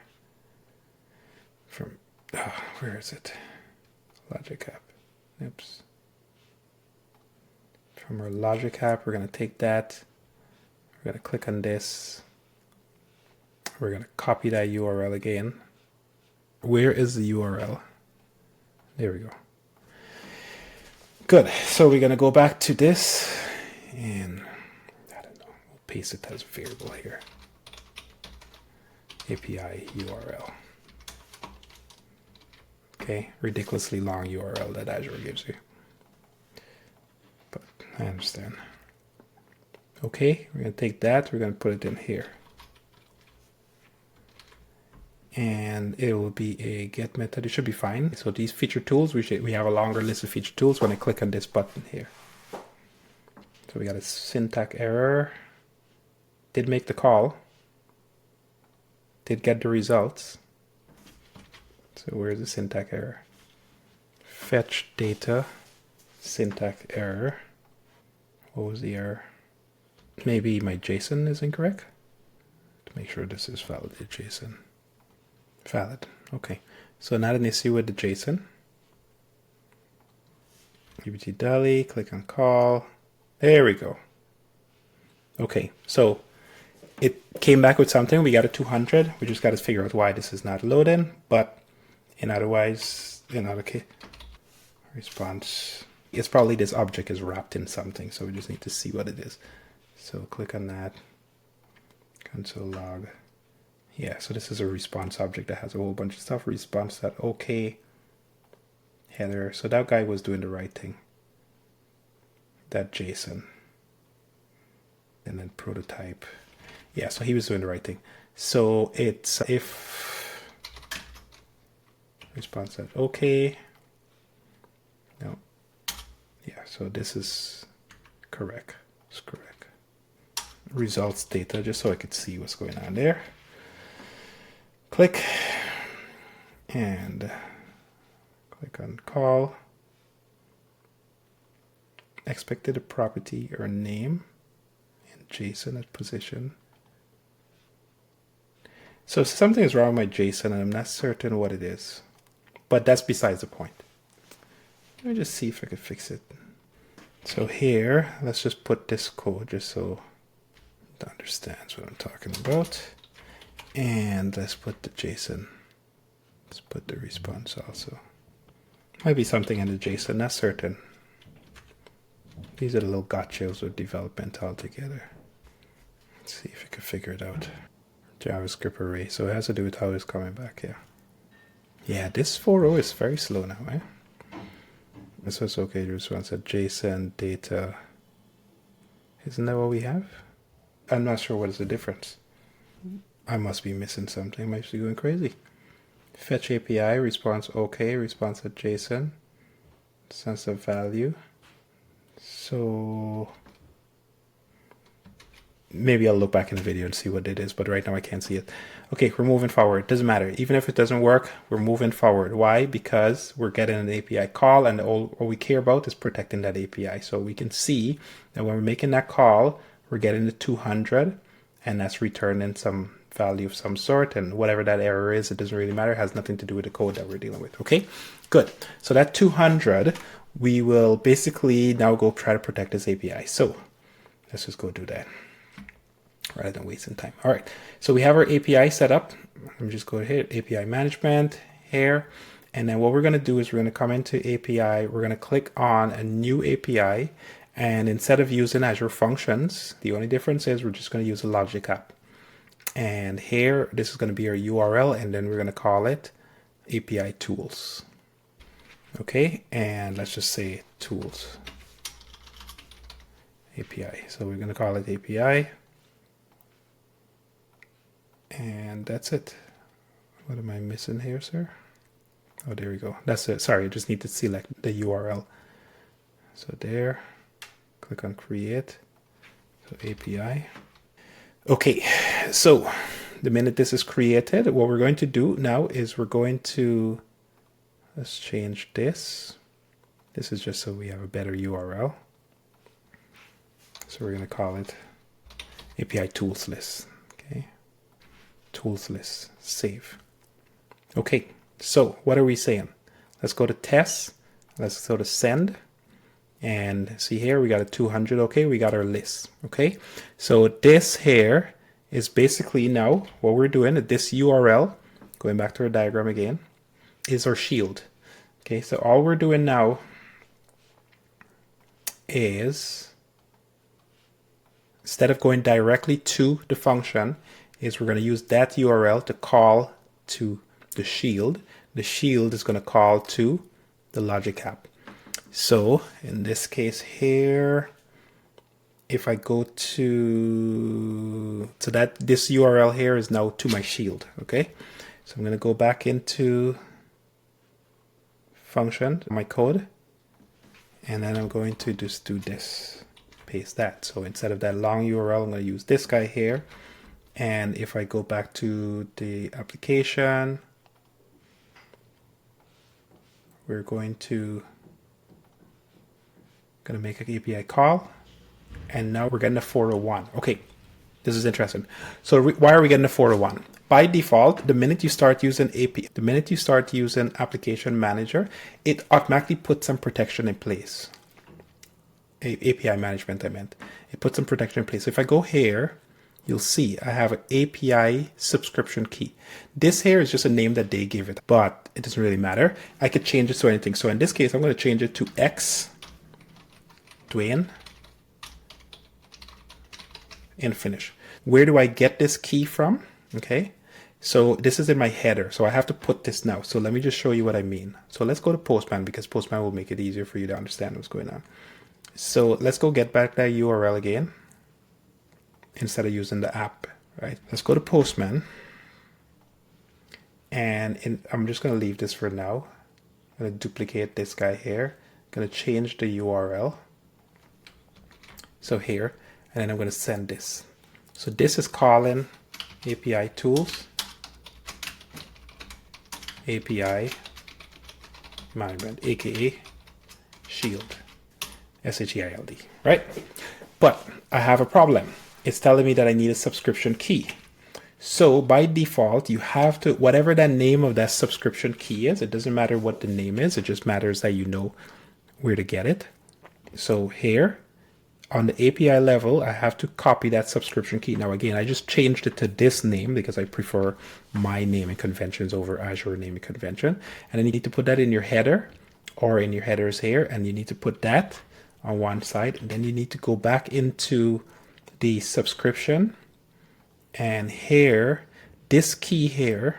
From, where is it? Logic app. Oops. from our logic app. We're going to take that. We're going to click on this. We're going to copy that URL again. Where is the URL? There we go. Good. So we're going to go back to this and I don't know, we'll paste it as a variable here. API URL. Okay, ridiculously long URL that Azure gives you. But I understand. Okay, we're going to take that, we're going to put it in here. And it will be a get method. It should be fine. So these feature tools, we have a longer list of feature tools when I click on this button here. So we got a syntax error. Did make the call. Did get the results. So where's the syntax error? Fetch data, syntax error. What was the error? Maybe my JSON is incorrect. To make sure this is validated JSON. Valid. Okay. So not an issue with the JSON. JWT DALI, click on call. There we go. Okay. So it came back with something. We got a 200. We just got to figure out why this is not loading. But in other case, response. It's probably this object is wrapped in something. So we just need to see what it is. So click on that. Console log. Yeah, so this is a response object that has a whole bunch of stuff. Response.OK. Header. So that guy was doing the right thing. That JSON. And then prototype. Yeah, so he was doing the right thing. So it's if response.OK. No. Yeah, so this is correct. It's correct. Results data, just so I could see what's going on there. Click and click on call. Expected a property or name and JSON at position. So something is wrong with my JSON and I'm not certain what it is, but that's besides the point. Let me just see if I can fix it. So here, let's just put this code just so it understands what I'm talking about. And let's put the JSON. Let's put the response also. Might be something in the JSON, not certain. These are the little gotchas with development altogether. Let's see if we can figure it out. JavaScript array. So it has to do with how it's coming back here. Yeah, this 4.0 is very slow now, eh? This was okay. The response at JSON data. Isn't that what we have? I'm not sure what is the difference. I must be missing something. I might be going crazy. Fetch API, response OK, response at JSON, sense of value. So maybe I'll look back in the video and see what it is, but right now I can't see it. Okay, we're moving forward. Doesn't matter. Even if it doesn't work, we're moving forward. Why? Because we're getting an API call and all we care about is protecting that API. So we can see that when we're making that call, we're getting the 200 and that's returning some value of some sort, and whatever that error is, it doesn't really matter. It has nothing to do with the code that we're dealing with. Okay, good. So that 200, we will basically now go try to protect this API. So let's just go do that rather than wasting time. All right, so we have our API set up. Let me just go ahead, API management here. And then what we're going to do is we're going to come into API. We're going to click on a new API. And instead of using Azure functions, the only difference is we're just going to use a logic app. And here, this is going to be our URL, and then we're going to call it API tools. Okay, and let's just say tools. API. So we're going to call it API. And that's it. What am I missing here, sir? Oh, there we go. That's it. Sorry, I just need to select the URL. So there. Click on create. So API. Okay, so the minute this is created, what we're going to do now is we're going to, let's change this. This is just so we have a better URL. So we're going to call it API tools list. Okay, tools list, save. Okay, so what are we saying? Let's go to test. Let's go to send. And see here, we got a 200. Okay, we got our list. Okay, so this here is basically now what we're doing. This URL, going back to our diagram again, is our shield. Okay, so all we're doing now is, instead of going directly to the function, is we're going to use that URL to call to the shield. The shield is going to call to the logic app. So in this case here, if I go to, so that this URL here is now to my shield. Okay, so I'm going to go back into function, my code, and then I'm going to just do this, paste that. So instead of that long URL, I'm going to use this guy here. And if I go back to the application, we're going to make an API call, and now we're getting a 401. Okay, this is interesting. So why are we getting a 401? By default, the minute you start using API, the minute you start using Application Manager, it automatically puts some protection in place. API Management, I meant. It puts some protection in place. So if I go here, you'll see I have an API subscription key. This here is just a name that they give it, but it doesn't really matter. I could change it to anything. So in this case, I'm going to change it to X Dwain and finish. Where do I get this key from? Okay, so this is in my header, so I have to put this now. So let me just show you what I mean. So let's go to Postman, because Postman will make it easier for you to understand what's going on. So let's go get back that URL again instead of using the app, right? Let's go to Postman, and I'm just going to leave this for now. I'm going to duplicate this guy here. I'm going to change the URL. So here, and then I'm going to send this. So this is calling API tools, API management, aka shield, SHIELD, right? But I have a problem. It's telling me that I need a subscription key. So by default, you have to, whatever that name of that subscription key is, it doesn't matter what the name is, it just matters that you know where to get it. So here, on the API level, I have to copy that subscription key. Now again, I just changed it to this name because I prefer my naming conventions over Azure naming convention. And then you need to put that in your header or in your headers here, and you need to put that on one side, and then you need to go back into the subscription, and here, this key here,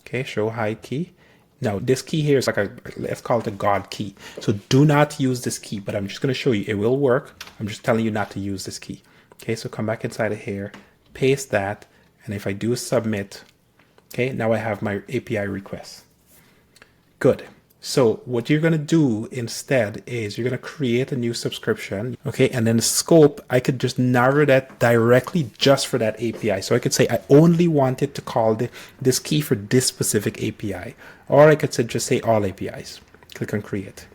okay, show hide key. Now this key here is like a, let's call it a God key. So do not use this key, but I'm just going to show you, it will work. I'm just telling you not to use this key. Okay, so come back inside of here, paste that, and if I do submit, okay, now I have my API request. Good. So what you're going to do instead is you're going to create a new subscription. Okay, and then the scope, I could just narrow that directly just for that API. So I could say I only wanted to call this key for this specific API. Or I could say, just say all APIs. Click on create.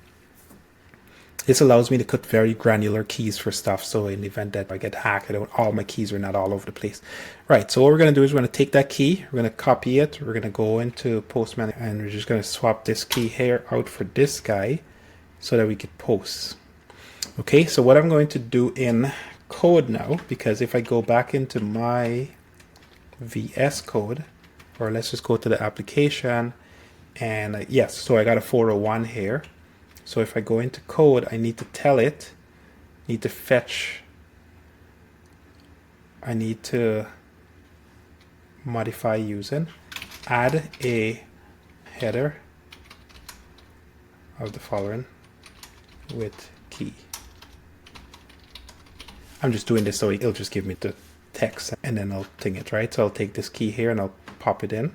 This allows me to put very granular keys for stuff. So in the event that I get hacked, all my keys are not all over the place. Right, so what we're going to do is we're going to take that key, we're going to copy it, we're going to go into Postman, and we're just going to swap this key here out for this guy so that we could post. Okay, so what I'm going to do in code now, because if I go back into my VS Code, or let's just go to the application, and yes, so I got a 401 here. So if I go into code, I need to tell it, need to fetch, I need to modify using, add a header of the following with key. I'm just doing this so it'll just give me the text and then I'll ping it, right? So I'll take this key here and I'll pop it in.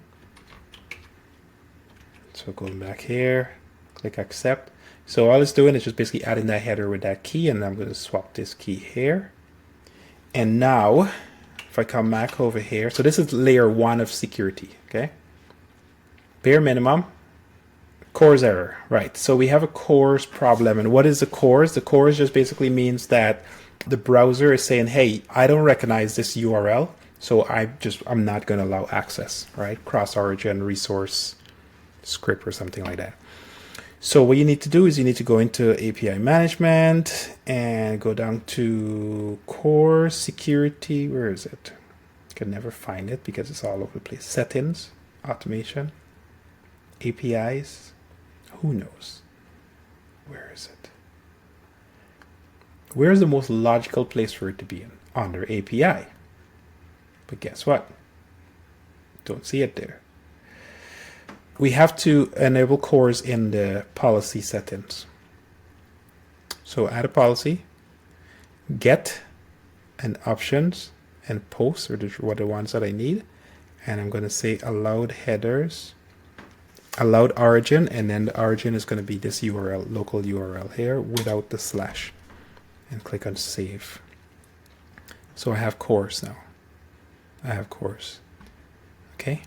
So going back here, click accept. So all it's doing is just basically adding that header with that key, and I'm going to swap this key here. And now, if I come back over here, so this is layer 1 of security, okay? Bare minimum, CORS error, right? So we have a CORS problem, and what is the CORS? The CORS just basically means that the browser is saying, hey, I don't recognize this URL, so I'm not going to allow access, right? Cross-origin resource script or something like that. So what you need to do is you need to go into API management and go down to core security. Where is it? I can never find it because it's all over the place. Settings, automation, APIs. Who knows? Where is it? Where is the most logical place for it to be in? Under API. But guess what? Don't see it there. We have to enable cores in the policy settings. So add a policy, get and options and posts are the ones that I need. And I'm going to say allowed headers, allowed origin, and then the origin is going to be this URL, local URL here without the slash. And click on save. So I have cores now. I have cores. Okay.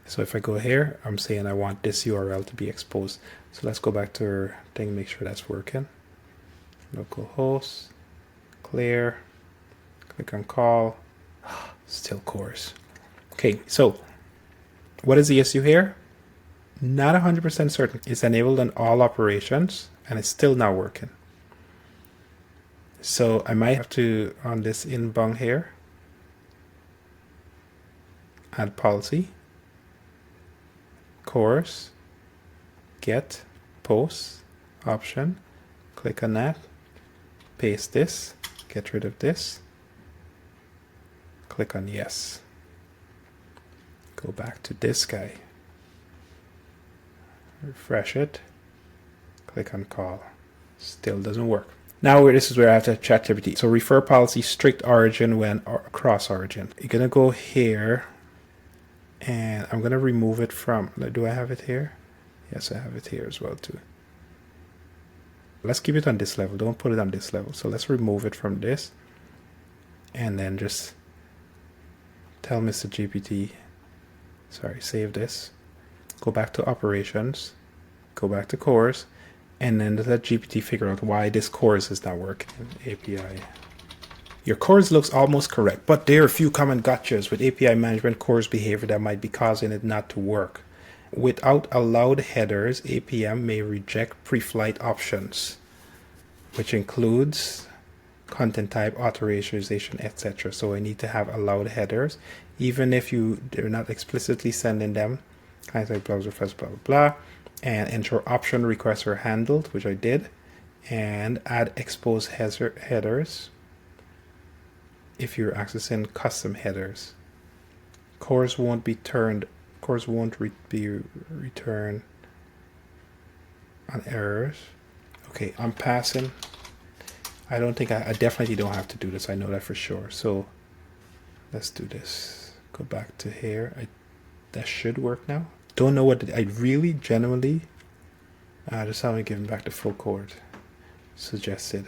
So if I go here, I'm saying I want this URL to be exposed. So let's go back to our thing, make sure that's working. Localhost, clear, click on call, still cores. Okay, so what is the issue here? Not 100% certain. It's enabled on all operations and it's still not working. So I might have to, on this inbound here, add policy. Cores, get, post, option, click on that, paste this, get rid of this, click on yes. Go back to this guy, refresh it, click on call, still doesn't work. Now this is where I have to chat JWT. So refer policy strict origin when cross origin. You're gonna go here. And I'm going to remove it from, do I have it here? Yes, I have it here as well too. Let's keep it on this level. Don't put it on this level. So let's remove it from this. And then just tell Mr. GPT, sorry, save this. Go back to operations. Go back to cores. And then let GPT figure out why this cores is not working. API. Your cores looks almost correct, but there are a few common gotchas with API management cores behavior that might be causing it not to work. Without allowed headers, APM may reject pre-flight options, which includes content type, authorization, etc. So I need to have allowed headers, even if they're not explicitly sending them. Kind of browser first, blah, blah, blah. And ensure option requests are handled, which I did. And add expose headers. If you're accessing custom headers, cores won't be turned. Cores won't be returned on errors. Okay, I'm passing. I don't think I definitely don't have to do this. I know that for sure. So let's do this. Go back to here. That should work now. Don't know what I really genuinely. Just haven't given back the full code suggested.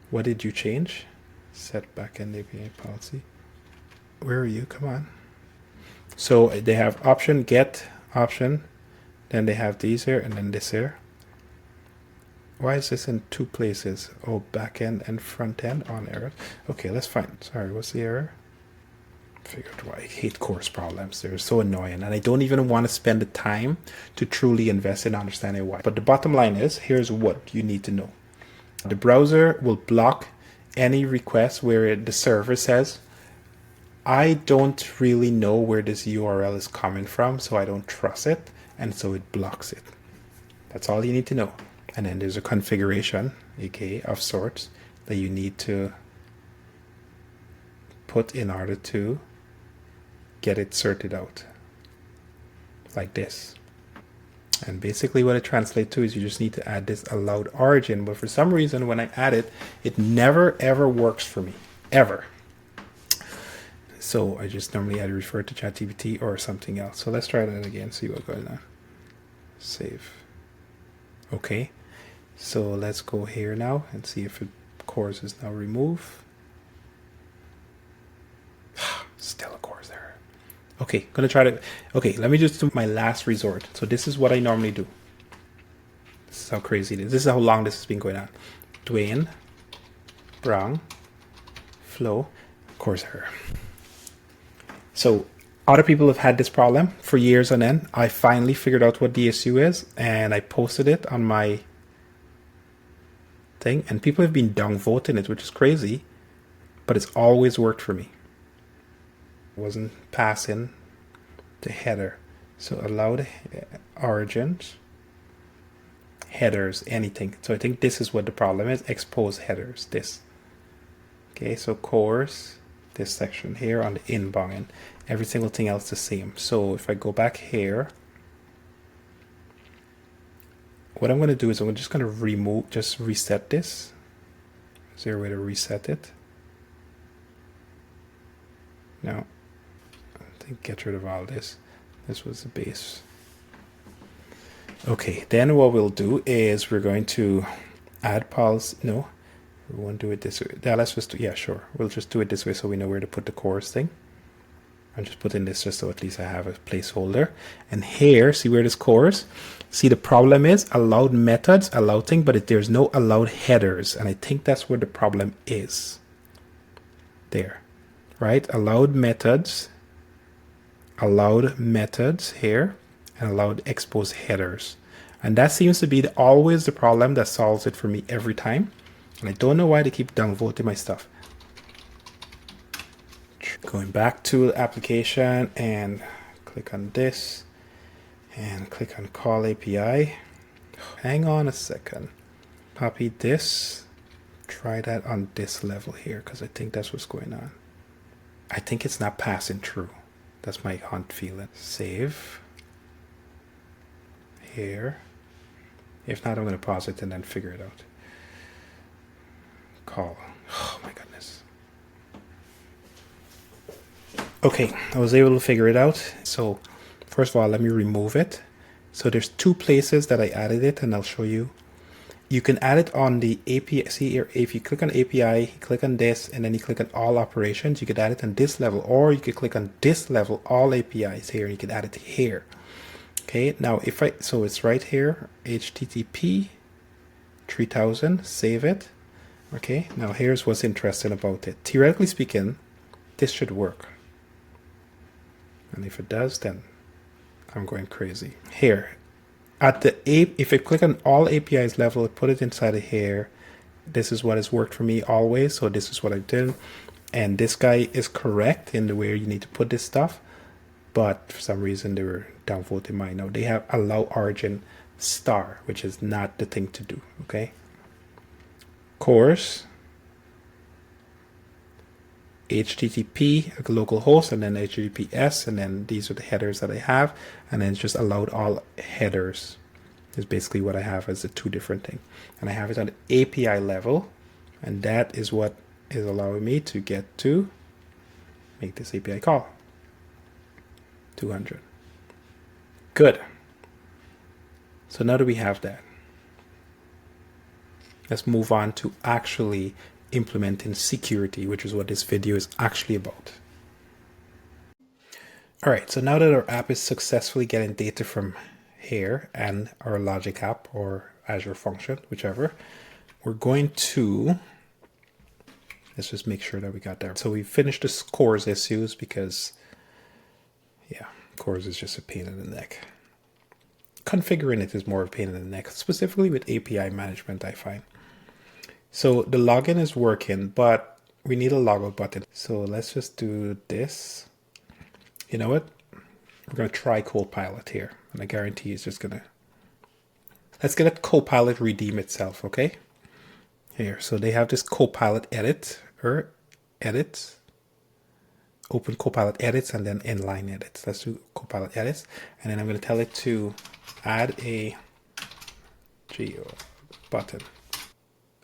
What did you change? Set backend API policy. Where are you? Come on. So they have option, get, option. Then they have these here and then this here. Why is this in two places? Oh, backend and frontend on error. Okay, let's find. Sorry, what's the error? Figured why I hate course problems. They're so annoying, and I don't even want to spend the time to truly invest in understanding why. But the bottom line is, here's what you need to know. The browser will block any request where the server says, I don't really know where this URL is coming from, so I don't trust it, and so it blocks it. That's all you need to know. And then there's a configuration, aka of sorts, that you need to put in order to get it sorted out, like this. And basically what it translates to is you just need to add this allowed origin, but for some reason when I add it, it never ever works for me, ever. So I just normally had to refer to ChatGPT or something else. So let's try that again, see what's going on. Save. Okay, so let's go here now and see if it course is now removed. Still a course there. Okay, gonna try to, okay, let me just do my last resort. So this is what I normally do. This is how crazy it is. This is how long this has been going on. Dwain, Brown, flow, course error. So Other people have had this problem for years on end. I finally figured out what the issue is, and I posted it on my thing, and people have been downvoting it, which is crazy, but it's always worked for me. It wasn't passing the header. So allowed origins, headers, anything. So I think this is what the problem is. Expose headers, this. Okay, so cores, this section here on the inbound end. Every single thing else the same. So if I go back here, what I'm going to do is I'm just going to just reset this. Is there a way to reset it? No. I think get rid of all this. This was the base. Okay, then what we'll do is we're going to add policy. No, we won't do it this way. Yeah, let's just do, yeah, sure. We'll just do it this way so we know where to put the cores thing. I'm just putting this just so at least I have a placeholder. And here, see where this cores? See, the problem is allowed methods, allowed thing, but there's no allowed headers. And I think that's where the problem is. There, right? Allowed methods here, and allowed expose headers. And that seems to be always the problem that solves it for me every time. And I don't know why they keep downvoting my stuff. Going back to the application and click on this and click on call API. Hang on a second. Copy this. Try that on this level here because I think that's what's going on. I think it's not passing through. That's my hunt feeling. Save. Here. If not, I'm going to pause it and then figure it out. Call. Oh my goodness. Okay, I was able to figure it out. So first of all, let me remove it. So there's two places that I added it, and I'll show you. You can add it on the API. See here, if you click on API, click on this, and then you click on all operations, you could add it on this level, or you could click on this level, all APIs here, and you could add it here. Okay, now if I, so it's right here, HTTP 3000, save it. Okay, now here's what's interesting about it. Theoretically speaking, this should work. And if it does, then I'm going crazy. Here, at the if I click on all APIs level, put it inside of here. This is what has worked for me always. So this is what I did. And this guy is correct in the way you need to put this stuff. But for some reason, they were downvoting mine. Now they have allow origin star, which is not the thing to do. Okay. Course. HTTP, a local host, and then HTTPS, and then these are the headers that I have, and then it's just allowed all headers is basically what I have as the two different things. And I have it on the API level, and that is what is allowing me to get to make this API call. 200. Good. So now that we have that, let's move on to actually implementing security, which is what this video is actually about. All right, so now that our app is successfully getting data from here and our logic app or Azure function, whichever, we're going to, let's just make sure that we got there. So we finished the cores issues because, yeah, cores is just a pain in the neck. Configuring it is more of a pain in the neck, specifically with API management, I find. So the login is working, but we need a logout button. So let's just do this. You know what? We're going to try Copilot here. And I guarantee it's just going to... Let's get a Copilot redeem itself, okay? Here, so they have this Copilot edit, open Copilot edits, and then inline edits. Let's do Copilot edits. And then I'm going to tell it to add a geo button.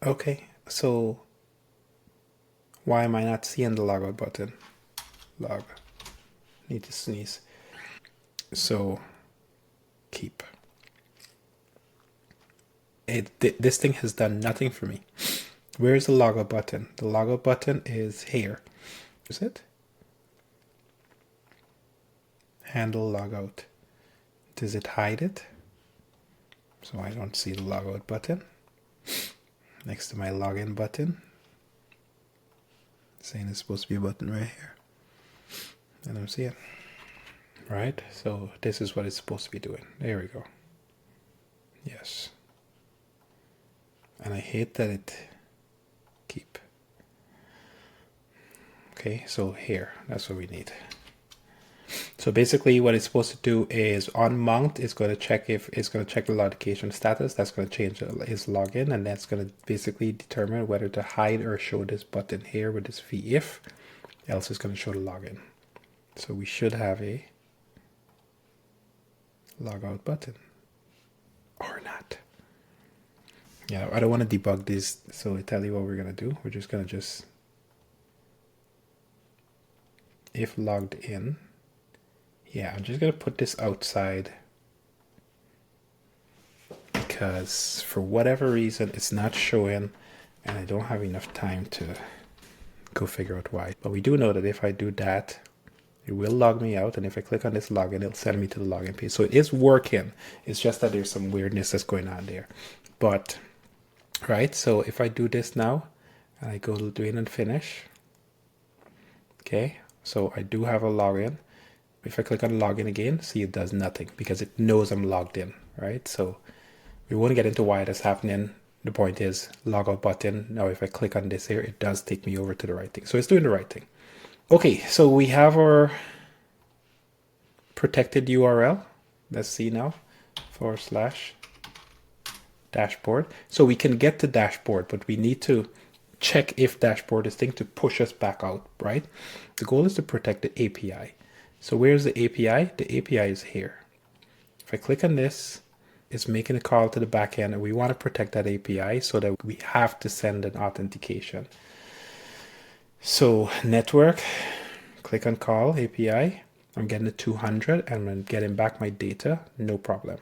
Okay, so why am I not seeing the logout button? Log. Need to sneeze. So keep. This thing has done nothing for me. Where's the logout button? The logout button is here. Is it? Handle logout. Does it hide it? So I don't see the logout button. Next to my login button. Saying it's supposed to be a button right here. I don't see it. right? So this is what it's supposed to be doing. There we go. Yes. And I hate that it keep. Okay, so here, that's what we need. So basically what it's supposed to do is on mount, it's going to check if it's going to check the authentication status. That's going to change his login, and that's going to basically determine whether to hide or show this button here with this if, else it's going to show the login. So we should have a logout button or not. Yeah, I don't want to debug this, so I tell you what we're going to do. We're just going to if logged in. Yeah, I'm just going to put this outside because for whatever reason it's not showing and I don't have enough time to go figure out why. But we do know that if I do that, it will log me out, and if I click on this login, it'll send me to the login page. So it is working. It's just that there's some weirdness that's going on there. But, right, so if I do this now, and I go to Dwain and finish, okay, so I do have a login. If I click on login again, see it does nothing because it knows I'm logged in, right? So we won't get into why that's happening. The point is logout button. Now if I click on this here, it does take me over to the right thing. So it's doing the right thing. Okay, so we have our protected URL. Let's see now, / dashboard. So we can get to dashboard, but we need to check if dashboard is thing to push us back out, right? The goal is to protect the API. So where's the API? The API is here. If I click on this, it's making a call to the backend, and we want to protect that API so that we have to send an authentication. So network, click on call API. I'm getting a 200 and I'm getting back my data, no problem.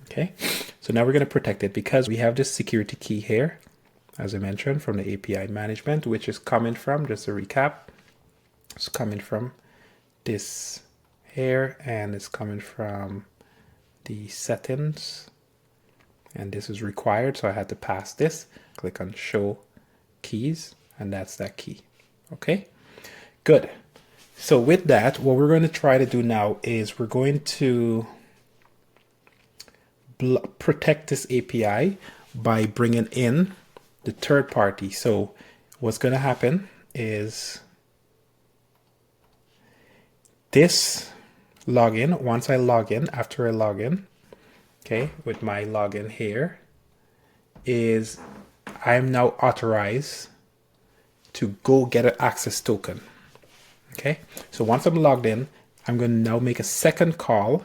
Okay, so now we're going to protect it because we have this security key here, as I mentioned, from the API management, which is coming from, just a recap, it's coming from this here, and it's coming from the settings, and this is required, so I had to pass this. Click on show keys, and that's that key. Okay, good. So with that, what we're going to try to do now is we're going to protect this API by bringing in the third party. So what's going to happen is this login, once I log in, after I log in, okay, with my login here, is I'm now authorized to go get an access token. Okay, so once I'm logged in, I'm going to now make a second call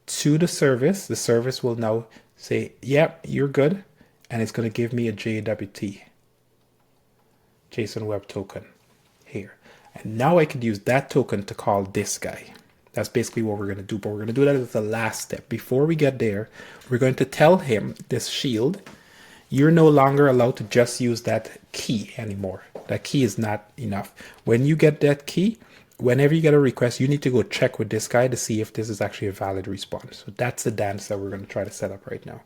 to the service. The service will now say, yep, you're good. And it's going to give me a JWT, JSON Web Token here. And now I could use that token to call this guy. That's basically what we're going to do. But we're going to do that as the last step. Before we get there, we're going to tell him, this shield, you're no longer allowed to just use that key anymore. That key is not enough. When you get that key, whenever you get a request, you need to go check with this guy to see if this is actually a valid response. So that's the dance that we're going to try to set up right now.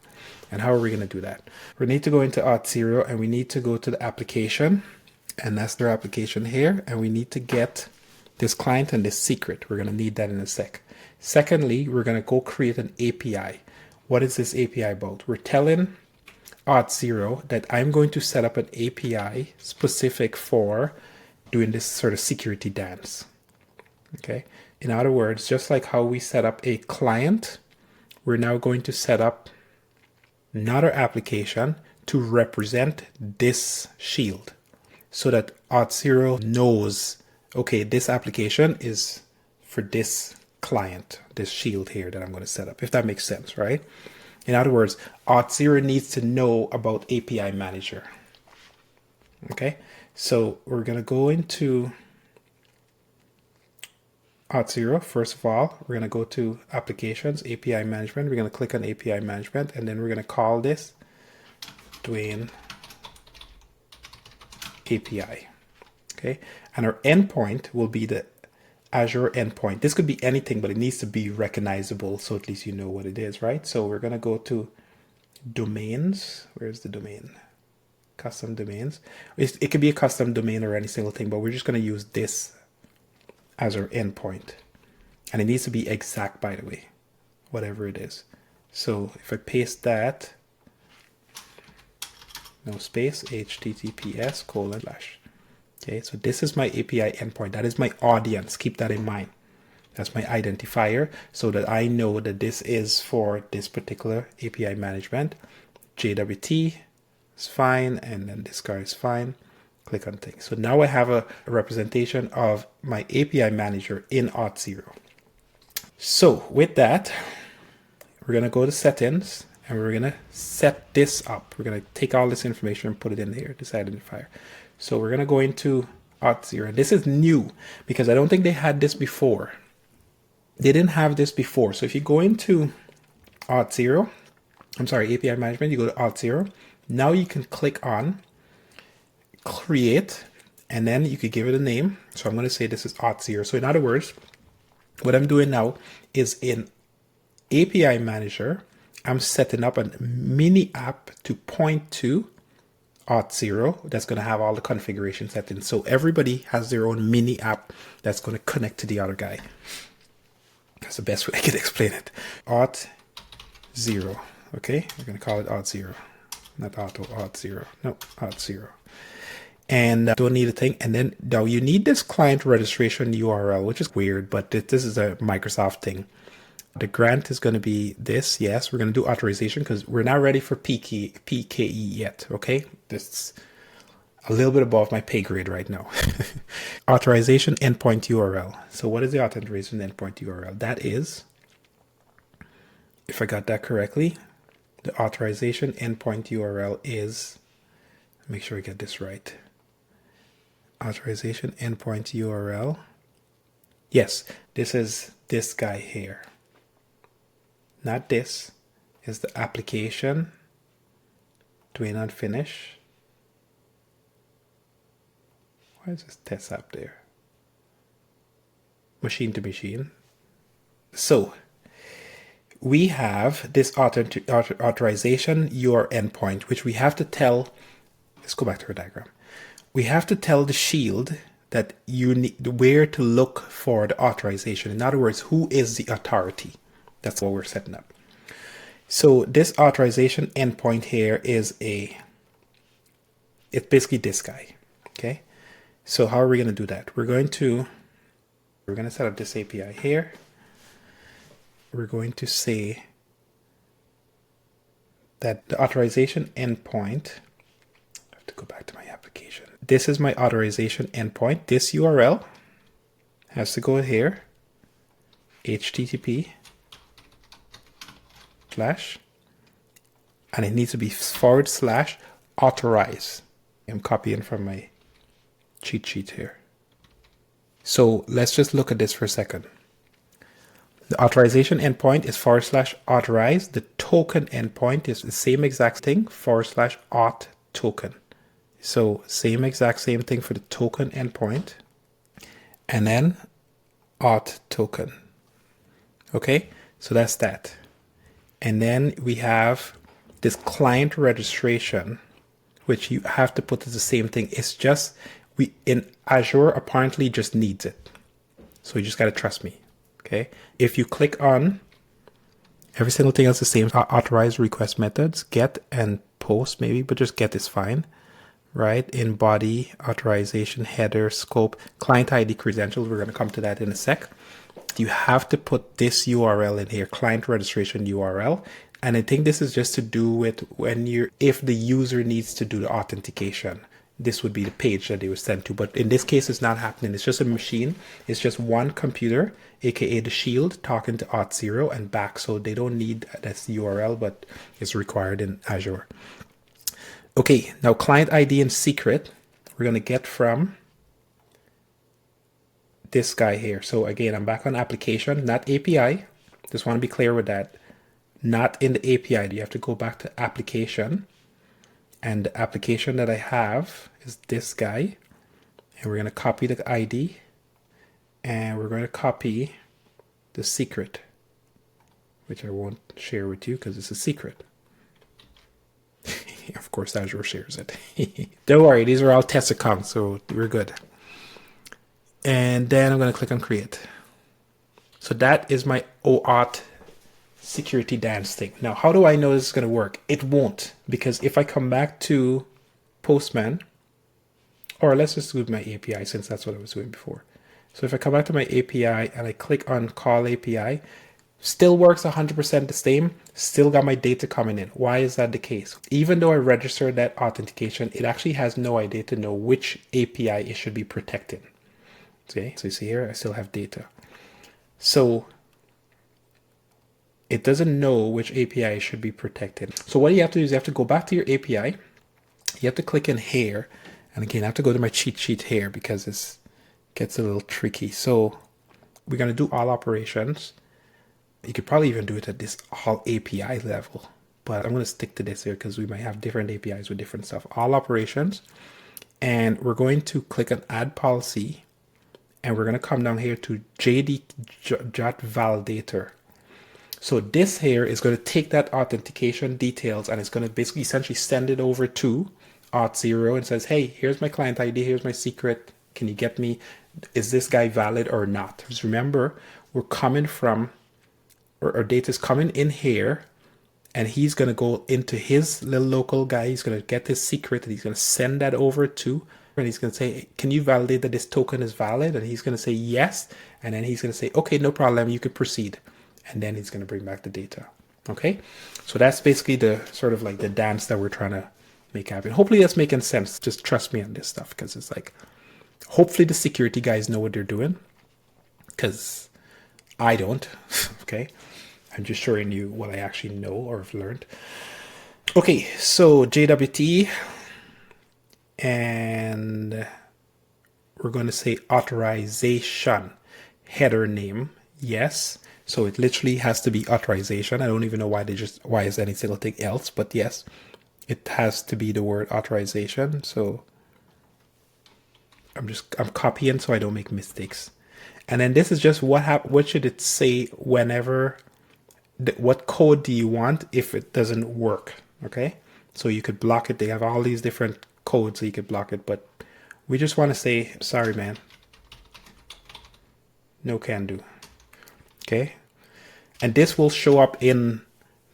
And how are we going to do that? We need to go into Auth0 and we need to go to the application, and that's their application here. And we need to get this client and this secret. We're going to need that in a sec. Secondly, we're going to go create an API. What is this API about? We're telling Auth0 that I'm going to set up an API specific for doing this sort of security dance. Okay. In other words, just like how we set up a client, we're now going to set up another application to represent this shield so that Auth0 knows, okay, this application is for this client, this shield here that I'm going to set up, if that makes sense, right? In other words, Auth0 needs to know about API Manager. Okay, so we're going to go into Auth0. First of all, we're going to go to Applications, API Management. We're going to click on API Management, and then we're going to call this Dwain API. Okay, and our endpoint will be the Azure endpoint. This could be anything, but it needs to be recognizable, so at least you know what it is, right? So we're going to go to domains. Where's the domain? Custom domains. It could be a custom domain or any single thing, but we're just going to use this as our endpoint. And it needs to be exact, by the way, whatever it is. So if I paste that, no space, https:// okay, so this is my API endpoint. That is my audience. Keep that in mind. That's my identifier so that I know that this is for this particular API management. JWT is fine, and then this guy is fine. Click on things. So now I have a representation of my API manager in Auth0. So with that, we're going to go to settings and we're going to set this up. We're going to take all this information and put it in here, this identifier. So we're going to go into Auth0. This is new because I don't think they had this before. They didn't have this before. So if you go into Auth0, API management, you go to Auth0. Now you can click on create, and then you could give it a name. So I'm going to say this is Auth0. So in other words, what I'm doing now is in API manager, I'm setting up a mini app to point to Auth0 that's going to have all the configuration settings. So everybody has their own mini app that's going to connect to the other guy. That's the best way I can explain it. Auth0. Okay, we're going to call it Auth0. Not Auth0. No, Auth0. And don't need a thing. And then now you need this client registration URL, which is weird, but this is a Microsoft thing. The grant is going to be this. Yes, we're going to do authorization because we're not ready for PKE yet. Okay, this is a little bit above my pay grade right now. Authorization endpoint URL. So what is the authorization endpoint URL? That is, if I got that correctly, the authorization endpoint URL is, make sure I get this right. Authorization endpoint URL. Yes, this is this guy here. Not this. Is the application. Dwain on finish. Why is this test app there? Machine to machine. So we have this authorization your endpoint, which we have to tell. Let's go back to our diagram. We have to tell the shield that you need where to look for the authorization. In other words, who is the authority? That's what we're setting up. So this authorization endpoint here is it's basically this guy. Okay. So how are we going to do that? We're going to set up this API here. We're going to say that the authorization endpoint, I have to go back to my application. This is my authorization endpoint. This URL has to go here, HTTP/, and it needs to be /authorize. I'm copying from my cheat sheet here. So let's just look at this for a second. The authorization endpoint is /authorize. The token endpoint is the same exact thing, /auth token. So same thing for the token endpoint. And then auth token. Okay, so that's that. And then we have this client registration, which you have to put as the same thing. It's just, in Azure apparently just needs it. So you just got to trust me. Okay. If you click on every single thing else the same, authorize request methods, get and post maybe, but just get is fine. Right? In body, authorization, header, scope, client ID, credentials. We're going to come to that in a sec. You have to put this URL in here, client registration URL. And I think this is just to do with if the user needs to do the authentication, this would be the page that they were sent to. But in this case, it's not happening. It's just a machine. It's just one computer, aka the shield, talking to Auth0 and back. So they don't need that's the URL, but it's required in Azure. Okay, now client ID and secret, we're going to get from this guy here. So again, I'm back on application, not API. Just want to be clear with that. Not in the API. You have to go back to application. And the application that I have is this guy. And we're going to copy the ID. And we're going to copy the secret, which I won't share with you because it's a secret. Of course, Azure shares it. Don't worry, these are all test accounts, so we're good. And then I'm going to click on create. So that is my OAuth security dance thing. Now, how do I know this is going to work? It won't, because if I come back to Postman, or let's just do my API since that's what I was doing before. So if I come back to my API and I click on call API, still works 100% the same, still got my data coming in. Why is that the case? Even though I registered that authentication, it actually has no idea to know which API it should be protecting. Okay, so you see here, I still have data. So it doesn't know which API should be protected. So what you have to do is you have to go back to your API. You have to click in here. And again, I have to go to my cheat sheet here because this gets a little tricky. So we're going to do all operations. You could probably even do it at this all API level, but I'm going to stick to this here because we might have different APIs with different stuff. All operations. And we're going to click on add policy. And we're going to come down here to JWT validator. So this here is going to take that authentication details and it's going to basically essentially send it over to Auth0 and says, hey, here's my client ID, here's my secret. Can you get me, is this guy valid or not? Because remember, we're coming from, our data is coming in here and he's going to go into his little local guy. He's going to get his secret and he's going to send that over to, and he's going to say, can you validate that this token is valid? And he's going to say yes. And then he's going to say, okay, no problem, you can proceed. And then he's going to bring back the data. Okay, so that's basically the sort of like the dance that we're trying to make happen. Hopefully that's making sense. Just trust me on this stuff because it's like, hopefully the security guys know what they're doing because I don't. Okay, I'm just showing you what I actually know or have learned. Okay, so JWT, and we're going to say authorization header name. Yes. So it literally has to be authorization. I don't even know why why is any single thing else, but yes, it has to be the word authorization. So I'm copying so I don't make mistakes. And then this is just what should it say whenever, what code do you want if it doesn't work? Okay. So you could block it. They have all these different codes so you could block it, but we just want to say, sorry, man. No can do. Okay. And this will show up in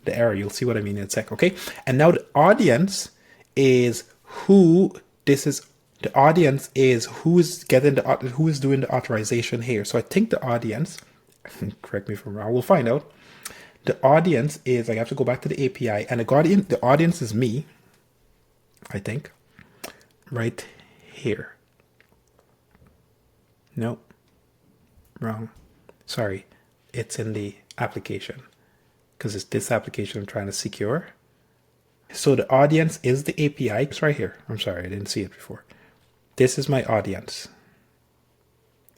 the error. You'll see what I mean in a sec. Okay. And now the audience is who this is. The audience is who's getting who is doing the authorization here. So I think the audience, correct me if I'm wrong, we'll find out. The audience is, I have to go back to the API, and the audience is me, I think, right here. No, wrong. Sorry. It's in the application because it's this application I'm trying to secure. So the audience is the API. It's right here. I'm sorry, I didn't see it before. This is my audience.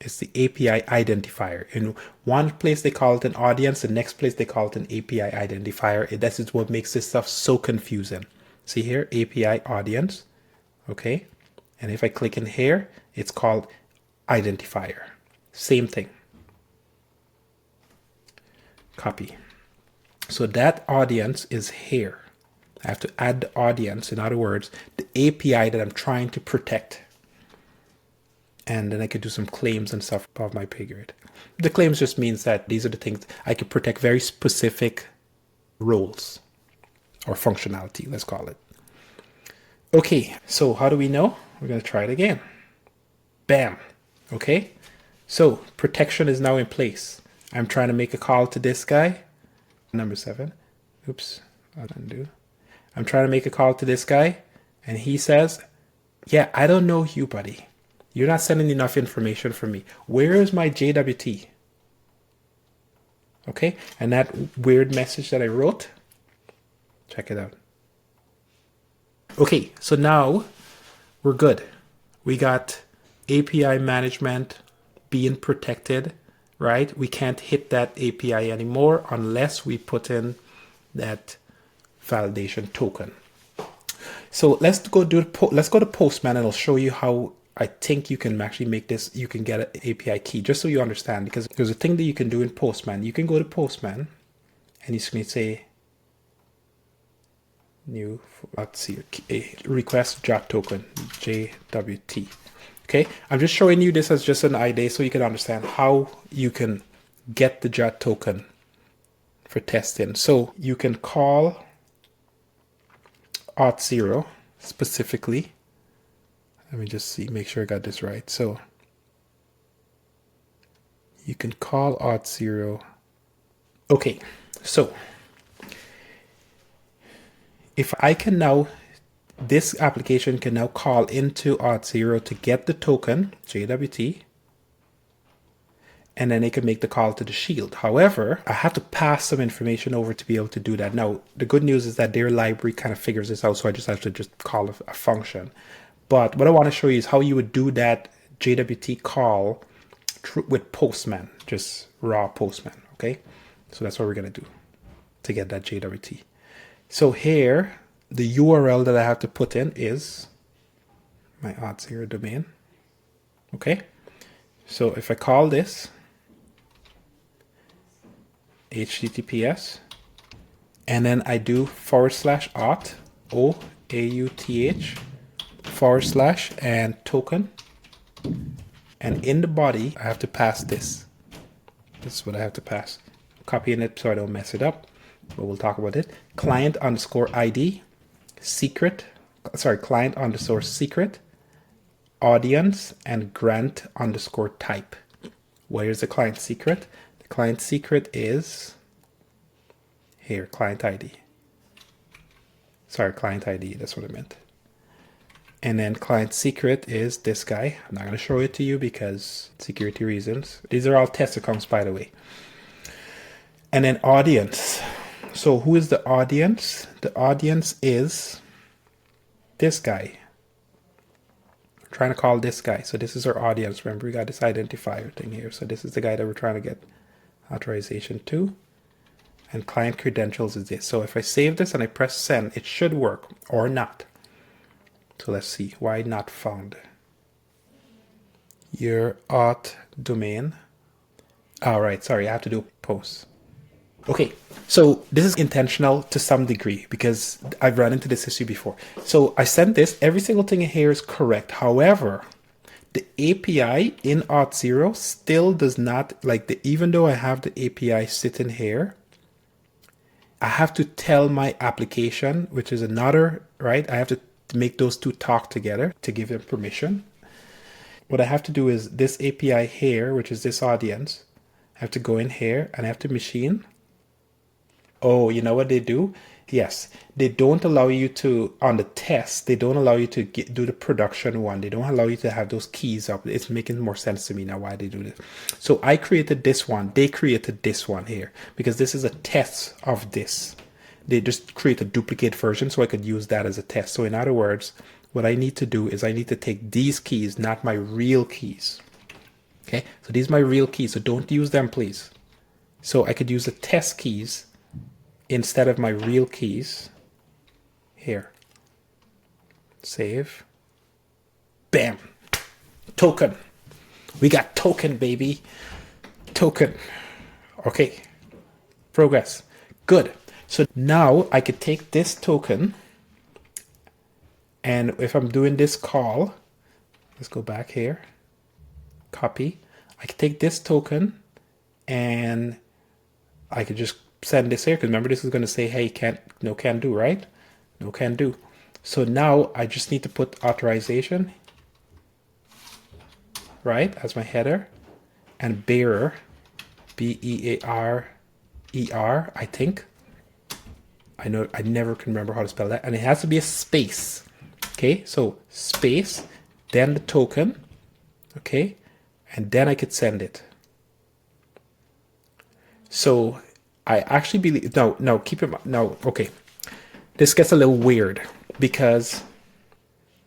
It's the API identifier. In one place they call it an audience, the next place they call it an API identifier. This is what makes this stuff so confusing. See here, API audience. Okay. And if I click in here, it's called identifier. Same thing. Copy. So that audience is here. I have to add the audience, in other words, the API that I'm trying to protect. And then I could do some claims and stuff above my pay grade. The claims just means that these are the things I could protect, very specific roles or functionality, let's call it. Okay, so how do we know? We're going to try it again. Bam. Okay, so protection is now in place. I'm trying to make a call to this guy. Number 7. Oops, I'll undo. I'm trying to make a call to this guy. And he says, yeah, I don't know you, buddy. You're not sending enough information for me. Where is my JWT? Okay, and that weird message that I wrote, check it out. Okay, so now we're good. We got API management being protected, right? We can't hit that API anymore unless we put in that validation token. So let's go to Postman, and I'll show you how I think you can actually make this. You can get an API key, just so you understand, because there's a thing that you can do in Postman. You can go to Postman and you can say new, let's see, request JWT token, JWT. Okay, I'm just showing you this as just an idea so you can understand how you can get the JWT token for testing. So you can call Auth0 specifically. Let me just see, make sure I got this right. So you can call Auth0. Okay, so if I can now, this application can now call into Auth0 to get the token, JWT, and then they can make the call to the shield. However, I have to pass some information over to be able to do that. Now, the good news is that their library kind of figures this out, so I just have to just call a function. But what I want to show you is how you would do that JWT call with Postman, just raw Postman, okay? So that's what we're going to do to get that JWT. So here, the URL that I have to put in is my Auth0 domain, okay? So if I call this HTTPS, and then I do /auth, OAUTH, / and token, and in the body I have to pass this. This is what I have to pass. Copying it so I don't mess it up, but we'll talk about it. Client_ID, client_secret, audience, and grant_type. Where's the client secret? The client secret is here, client ID. Sorry, client ID, that's what I meant. And then client secret is this guy. I'm not going to show it to you because security reasons. These are all test accounts, by the way. And then audience. So who is the audience? The audience is this guy. We're trying to call this guy. So this is our audience. Remember, we got this identifier thing here. So this is the guy that we're trying to get authorization to. And client credentials is this. So if I save this and I press send, it should work or not. So let's see. Why not found? Your auth domain. All right. Sorry, I have to do post. Okay. So this is intentional to some degree because I've run into this issue before. So I sent this. Every single thing in here is correct. However, the API in Auth0 still does not, even though I have the API sitting here, I have to tell my application, which is another, right? I have to make those two talk together to give them permission. What I have to do is this API here, which is this audience, I have to go in here and I have to machine. Oh, you know what they do? Yes, they don't allow you to, on the test, they don't allow you to do the production one. They don't allow you to have those keys up. It's making more sense to me now why they do this. So I created this one. They created this one here because this is a test of this. They just create a duplicate version so I could use that as a test. So in other words, what I need to do is I need to take these keys, not my real keys. Okay, so these are my real keys. So don't use them, please. So I could use the test keys instead of my real keys. Here. Save. Bam. Token. We got token, baby. Token. Okay. Progress. Good. So now I could take this token, and if I'm doing this call, let's go back here. Copy. I could take this token and I could just send this here, because remember this is going to say, hey, can't do, right? No can do. So now I just need to put authorization, right, as my header, and bearer, B-E-A-R-E-R, I think. I know I never can remember how to spell that, and it has to be a space. Okay, so space, then the token, okay, and then I could send it. So I actually believe, no, keep it, no, okay. This gets a little weird because,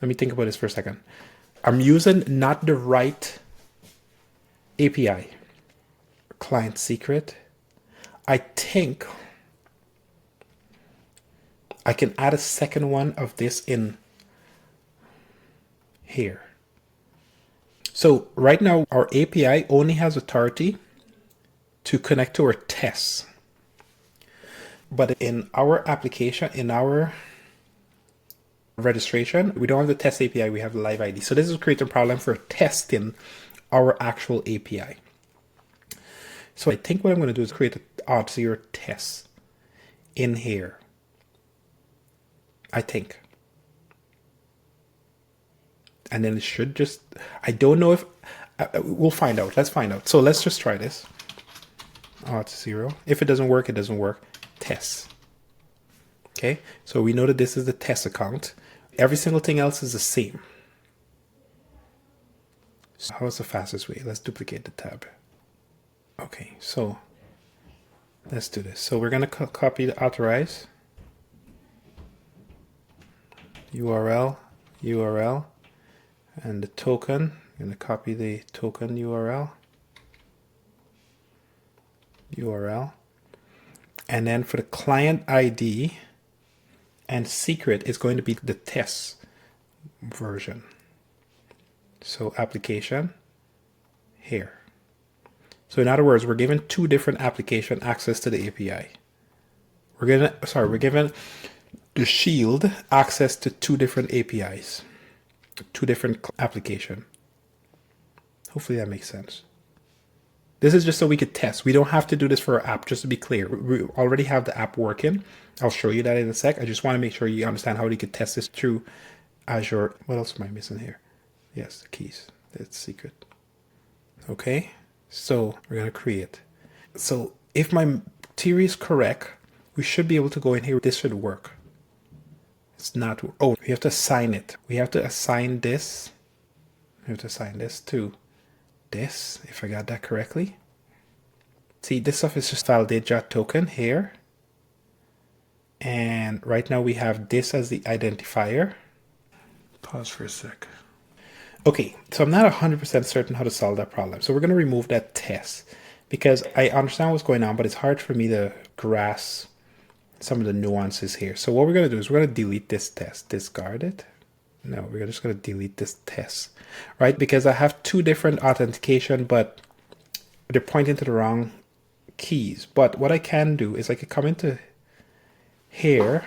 let me think about this for a second. I'm using not the right API. Client secret. I think I can add a second one of this in here. So right now our API only has authority to connect to our tests. But in our application, in our registration, we don't have the test API, we have the live ID. So this is creating a problem for testing our actual API. So I think what I'm going to do is create an Auth0 test in here. I think. And then it should just, I don't know if, we'll find out. Let's find out. So let's just try this. Auth0. If it doesn't work, it doesn't work. Test. Okay. So we know that this is the test account. Every single thing else is the same. So how is the fastest way? Let's duplicate the tab. Okay. So let's do this. So we're going to copy the authorize URL, and the token. I'm going to copy the token URL. And then for the client ID and secret is going to be the test version. So application here. So in other words, we're given two different application access to the API. We're given the shield access to two different APIs, two different application. Hopefully that makes sense. This is just so we could test. We don't have to do this for our app, just to be clear. We already have the app working. I'll show you that in a sec. I just want to make sure you understand how we could test this through Azure. What else am I missing here? Yes, the keys. That's secret. Okay, so we're going to create. So if my theory is correct, we should be able to go in here. This should work. It's not. Oh, we have to assign it. We have to assign this. We have to assign this to this, if I got that correctly. See, this stuff is just validate token here. And right now we have this as the identifier. Pause for a sec. Okay, so I'm not 100% certain how to solve that problem. So we're going to remove that test because I understand what's going on, but it's hard for me to grasp some of the nuances here. So what we're going to do is we're going to delete this test, discard it. No, we're just going to delete this test, right? Because I have two different authentication, but they're pointing to the wrong keys. But what I can do is I could come into here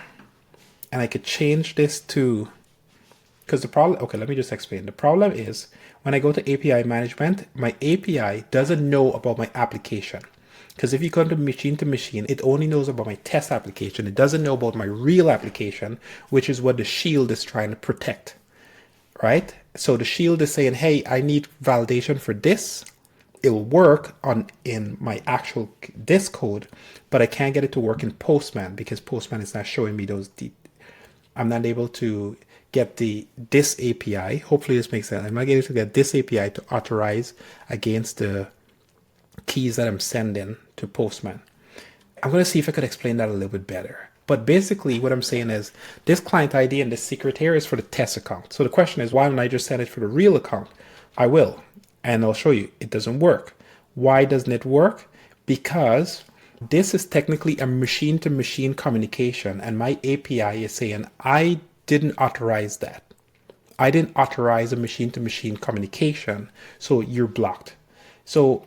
and I could change this to, because the problem, okay, let me just explain. The problem is when I go to API management, my API doesn't know about my application. Because if you go to machine, it only knows about my test application. It doesn't know about my real application, which is what the shield is trying to protect, right? So the shield is saying, hey, I need validation for this. It'll work in my actual this code, but I can't get it to work in Postman because Postman is not showing me those. I'm not able to get this API. Hopefully this makes sense. I'm not able to get this API to authorize against the keys that I'm sending to Postman. I'm going to see if I could explain that a little bit better. But basically what I'm saying is this client ID and this secret here is for the test account. So the question is, why don't I just send it for the real account? I will. And I'll show you it doesn't work. Why doesn't it work? Because this is technically a machine-to-machine communication. And my API is saying, I didn't authorize that. I didn't authorize a machine-to-machine communication. So you're blocked. So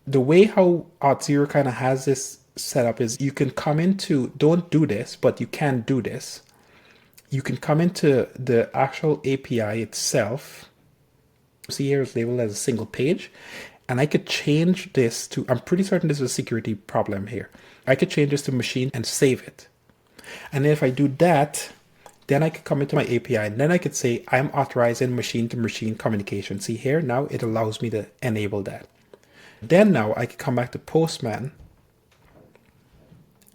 the way how Auth0 kind of has this set up is you can come into, don't do this, but you can do this. You can come into the actual API itself. See here it's labeled as a single page. And I could change this to, I'm pretty certain this is a security problem here. I could change this to machine and save it. And then if I do that, then I could come into my API and then I could say I'm authorizing machine-to-machine communication. See here, now it allows me to enable that. Then now I can come back to Postman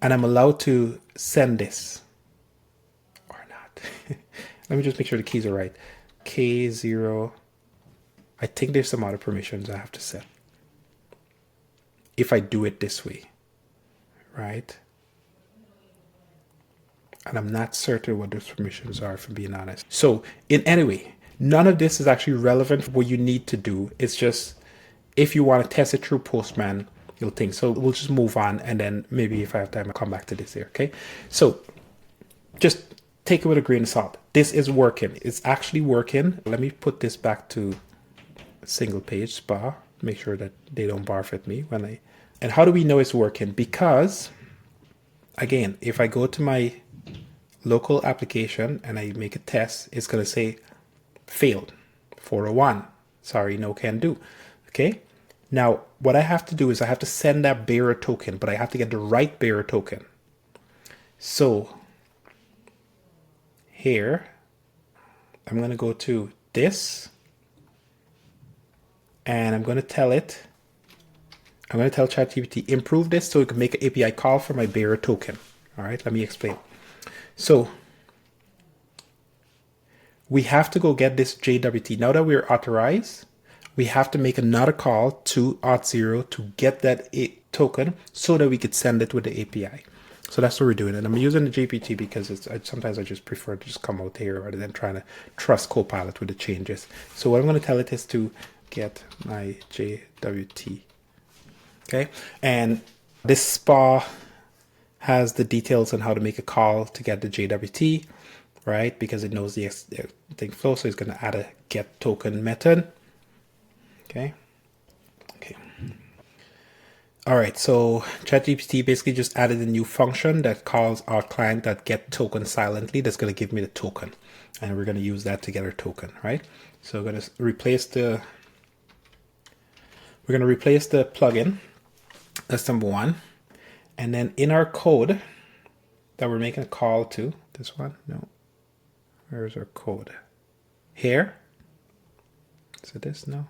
and I'm allowed to send this or not. Let me just make sure the keys are right. K0. I think there's some other permissions I have to set. If I do it this way, right? And I'm not certain what those permissions are, if I'm being honest. So in any way, none of this is actually relevant for what you need to do. It's just, if you want to test it through Postman, you'll think. So we'll just move on. And then maybe if I have time, I'll come back to this here. Okay. So just take it with a grain of salt. This is working. It's actually working. Let me put this back to single page spa. Make sure that they don't barf at me when I, and how do we know it's working? Because again, if I go to my local application and I make a test, it's going to say failed 401. Sorry, no can do. Okay. Now, what I have to do is I have to send that bearer token, but I have to get the right bearer token. So here, I'm going to go to this, and I'm going to tell ChatGPT, improve this so it can make an API call for my bearer token. All right, let me explain. So we have to go get this JWT. Now that we're authorized, we have to make another call to Auth0 to get that token so that we could send it with the API. So that's what we're doing. And I'm using the GPT because sometimes I just prefer to just come out here rather than trying to trust Copilot with the changes. So what I'm going to tell it is to get my JWT. Okay. And this SPA has the details on how to make a call to get the JWT, right? Because it knows the thing flow. So it's going to add a get token method. Okay. All right, so ChatGPT basically just added a new function that calls our client that get token silently. That's going to give me the token, and we're going to use that to get our token, right? So we're going to replace the plugin. That's number one, and then in our code that we're making a call to this one. No, where's our code? Here. Is it this? No.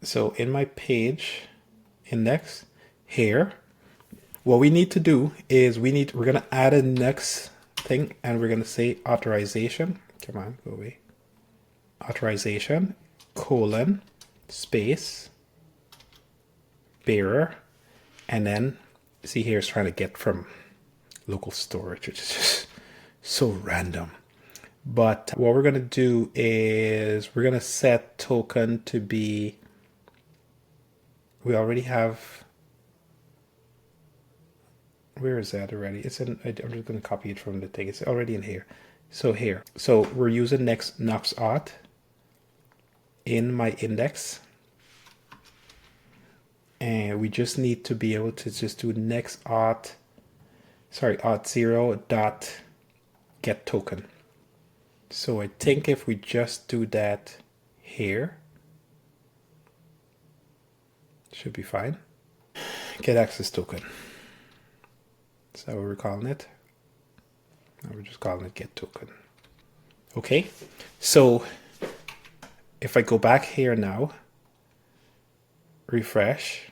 So in my page index here, what we need to do is we're going to add a next thing, and we're going to say authorization. Come on, go away. Authorization colon space bearer, and then see here it's trying to get from local storage, which is just so random. But what we're going to do is we're going to set token to be, we already have, where is that already? It's in, I'm just going to copy it from the thing. It's already in here. So here, so we're using Nuxt Auth in my index. And we just need to be able to just do Nuxt Auth0 dot get token. So I think if we just do that here, should be fine. Get access token. Is that what we're calling it? No, we're just calling it get token. Okay, so if I go back here now, refresh,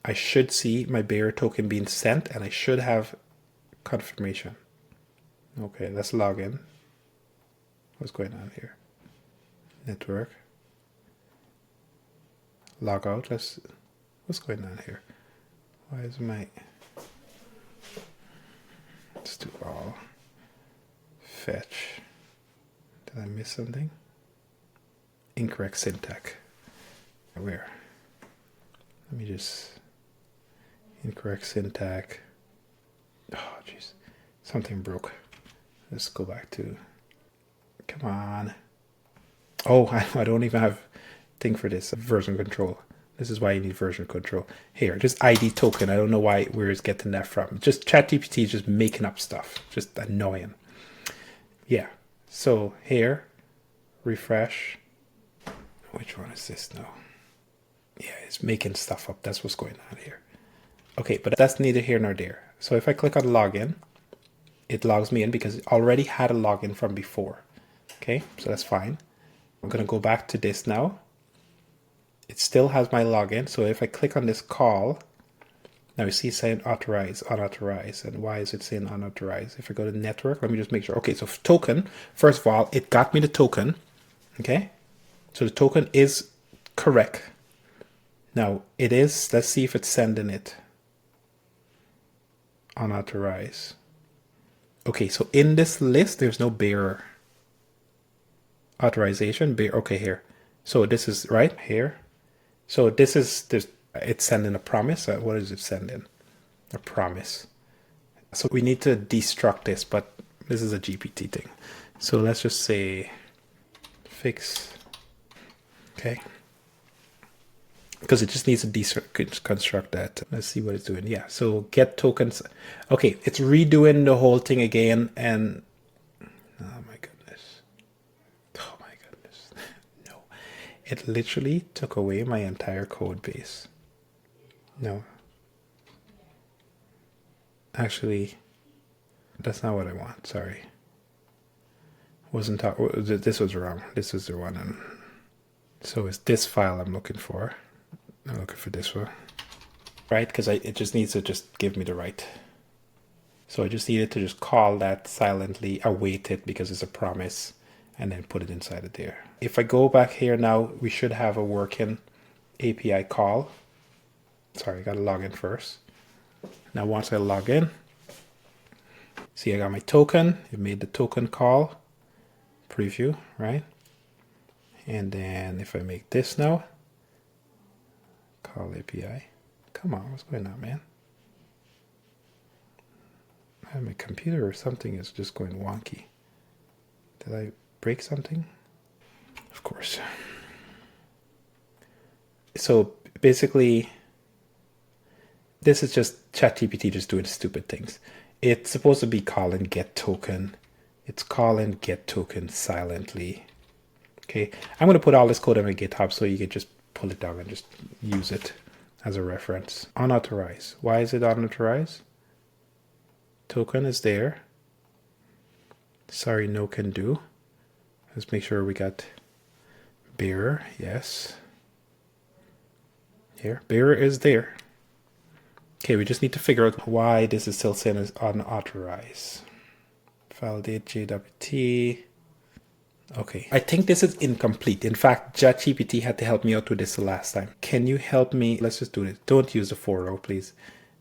I should see my bearer token being sent, and I should have confirmation. Okay, let's log in. What's going on here? Network. Log out. What's going on here? Why is my, let's do all. Fetch. Did I miss something? Incorrect syntax. Where? Let me just, incorrect syntax. Oh, jeez. Something broke. Let's go back to, come on. Oh, I don't even have thing for this, version control. This is why you need version control. Here, just ID token. I don't know where it's getting that from. Just ChatGPT is just making up stuff. Just annoying. Yeah. So here, refresh. Which one is this now? Yeah, it's making stuff up. That's what's going on here. Okay, but that's neither here nor there. So if I click on login, it logs me in because it already had a login from before. Okay, so that's fine. I'm going to go back to this now. It still has my login. So if I click on this call, now you see saying authorized, unauthorized. And why is it saying unauthorized? If I go to network, let me just make sure. Okay, so token, first of all, it got me the token. Okay, so the token is correct. Now it is, let's see if it's sending it. Unauthorized. Okay, so in this list, there's no bearer. Authorization, bearer, okay, here. So this is right here. So this is, it's sending a promise. What is it sending? A promise. So we need to destruct this, but this is a GPT thing. So let's just say fix, okay. Because it just needs to deconstruct that. Let's see what it's doing. Yeah, so get tokens. Okay, it's redoing the whole thing again. And oh my goodness. Oh my goodness. No. It literally took away my entire code base. No. Actually, that's not what I want. Sorry. This was wrong. This is the one. So it's this file I'm looking for. I'm looking for this one. Right? Because it just needs to just give me the right. So I just needed to just call that silently, await it because it's a promise, and then put it inside of there. If I go back here now, we should have a working API call. Sorry, I got to log in first. Now once I log in, see I got my token. It made the token call. Preview, right? And then if I make this now, call API. Come on, what's going on, man? My computer or something is just going wonky. Did I break something? Of course. So basically, this is just ChatGPT just doing stupid things. It's supposed to be calling get token. It's calling get token silently. Okay, I'm going to put all this code on my GitHub so you can just pull it down and just use it as a reference. Unauthorized. Why is it unauthorized? Token is there. Sorry, no can do. Let's make sure we got bearer. Yes. Here, bearer is there. Okay, we just need to figure out why this is still saying is unauthorized. Validate JWT. Okay, I think this is incomplete. In fact, ChatGPT had to help me out with this the last time. Can you help me? Let's just do this. Don't use the 4.0, please.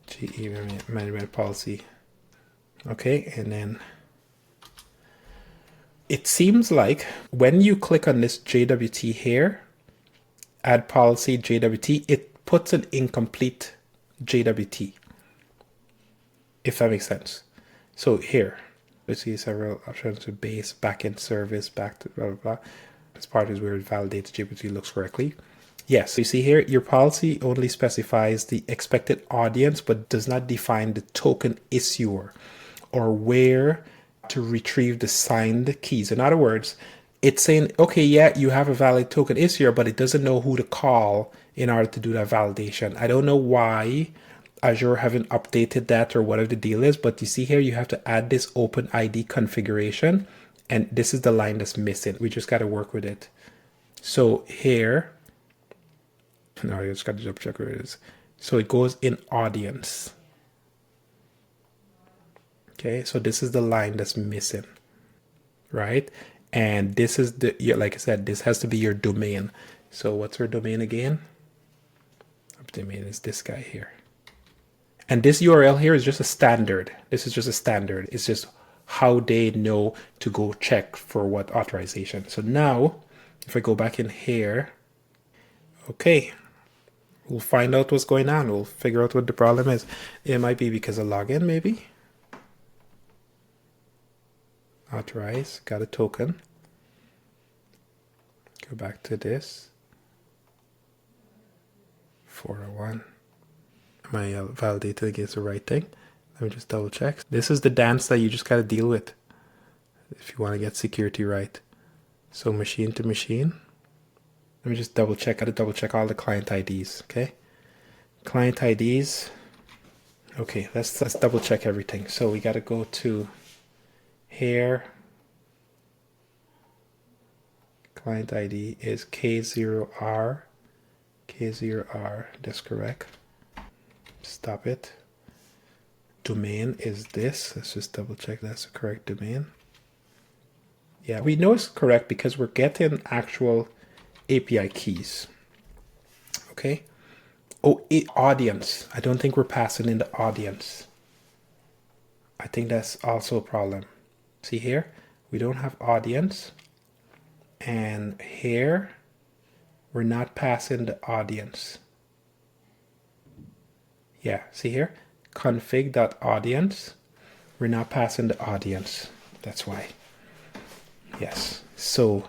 JWT management policy. Okay, and then it seems like when you click on this JWT here, add policy JWT, it puts an incomplete JWT, if that makes sense. So here, we see several options to base, backend service, back to blah, blah, blah. This part is where it validates JWT looks correctly. Yes, you see here, your policy only specifies the expected audience, but does not define the token issuer or where to retrieve the signed keys. In other words, it's saying, okay, yeah, you have a valid token issuer, but it doesn't know who to call in order to do that validation. I don't know why Azure haven't updated that or whatever the deal is, but you see here, you have to add this OpenID configuration, and this is the line that's missing. We just got to work with it. So here, no, I just got to double check where it is. So it goes in audience. Okay, so this is the line that's missing, right? And this is the, like I said, this has to be your domain. So what's our domain again? Our domain is this guy here. And this URL here is just a standard. This is just a standard. It's just how they know to go check for what authorization. So now, if I go back in here, okay, we'll find out what's going on. We'll figure out what the problem is. It might be because of login, maybe. Authorize, got a token. Go back to this. 401. Am I validated against the right thing? Let me just double check. This is the dance that you just got to deal with if you want to get security right. So machine to machine. Let me just double check. Got to double check all the client IDs. Okay. Client IDs. Okay, let's double check everything. So we got to go to here. Client ID is K0R. K0R, that's correct. Stop it. Domain is this. Let's just double check that's the correct domain. Yeah, we know it's correct because we're getting actual API keys. Okay. Oh, audience. I don't think we're passing in the audience. I think that's also a problem. See here, we don't have audience. And here, we're not passing the audience. Yeah, see here, config.audience. We're not passing the audience. That's why. Yes. So,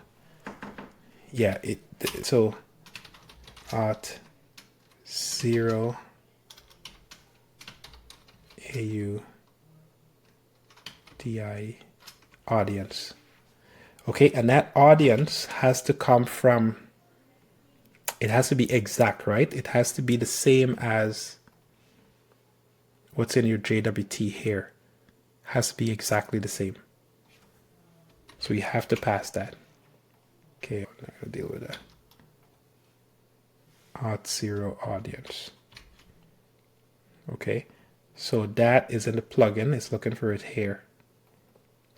yeah, so Auth0 audience. Okay, and that audience has to come from it has to be exact, right? It has to be the same as what's in your JWT here. It has to be exactly the same. So you have to pass that. Okay, I'm not gonna deal with that. Auth0 audience. Okay, so that is in the plugin. It's looking for it here.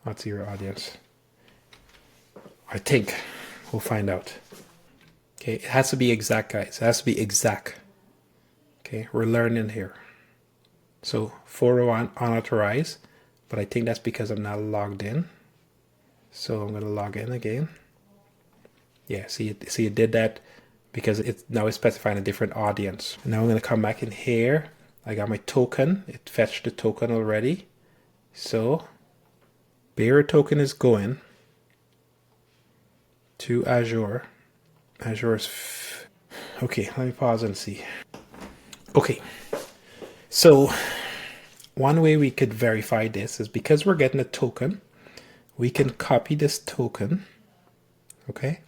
Auth0 audience. I think we'll find out. Okay, it has to be exact, guys. It has to be exact. Okay, we're learning here. So 401 unauthorized, but I think that's because I'm not logged in. So I'm gonna log in again. Yeah, see it did that because it's now specifying a different audience. And now I'm gonna come back in here. I got my token. It fetched the token already. So bearer token is going to Azure. Azure's okay, let me pause and see. Okay, so one way we could verify this is because we're getting a token, we can copy this token. Okay,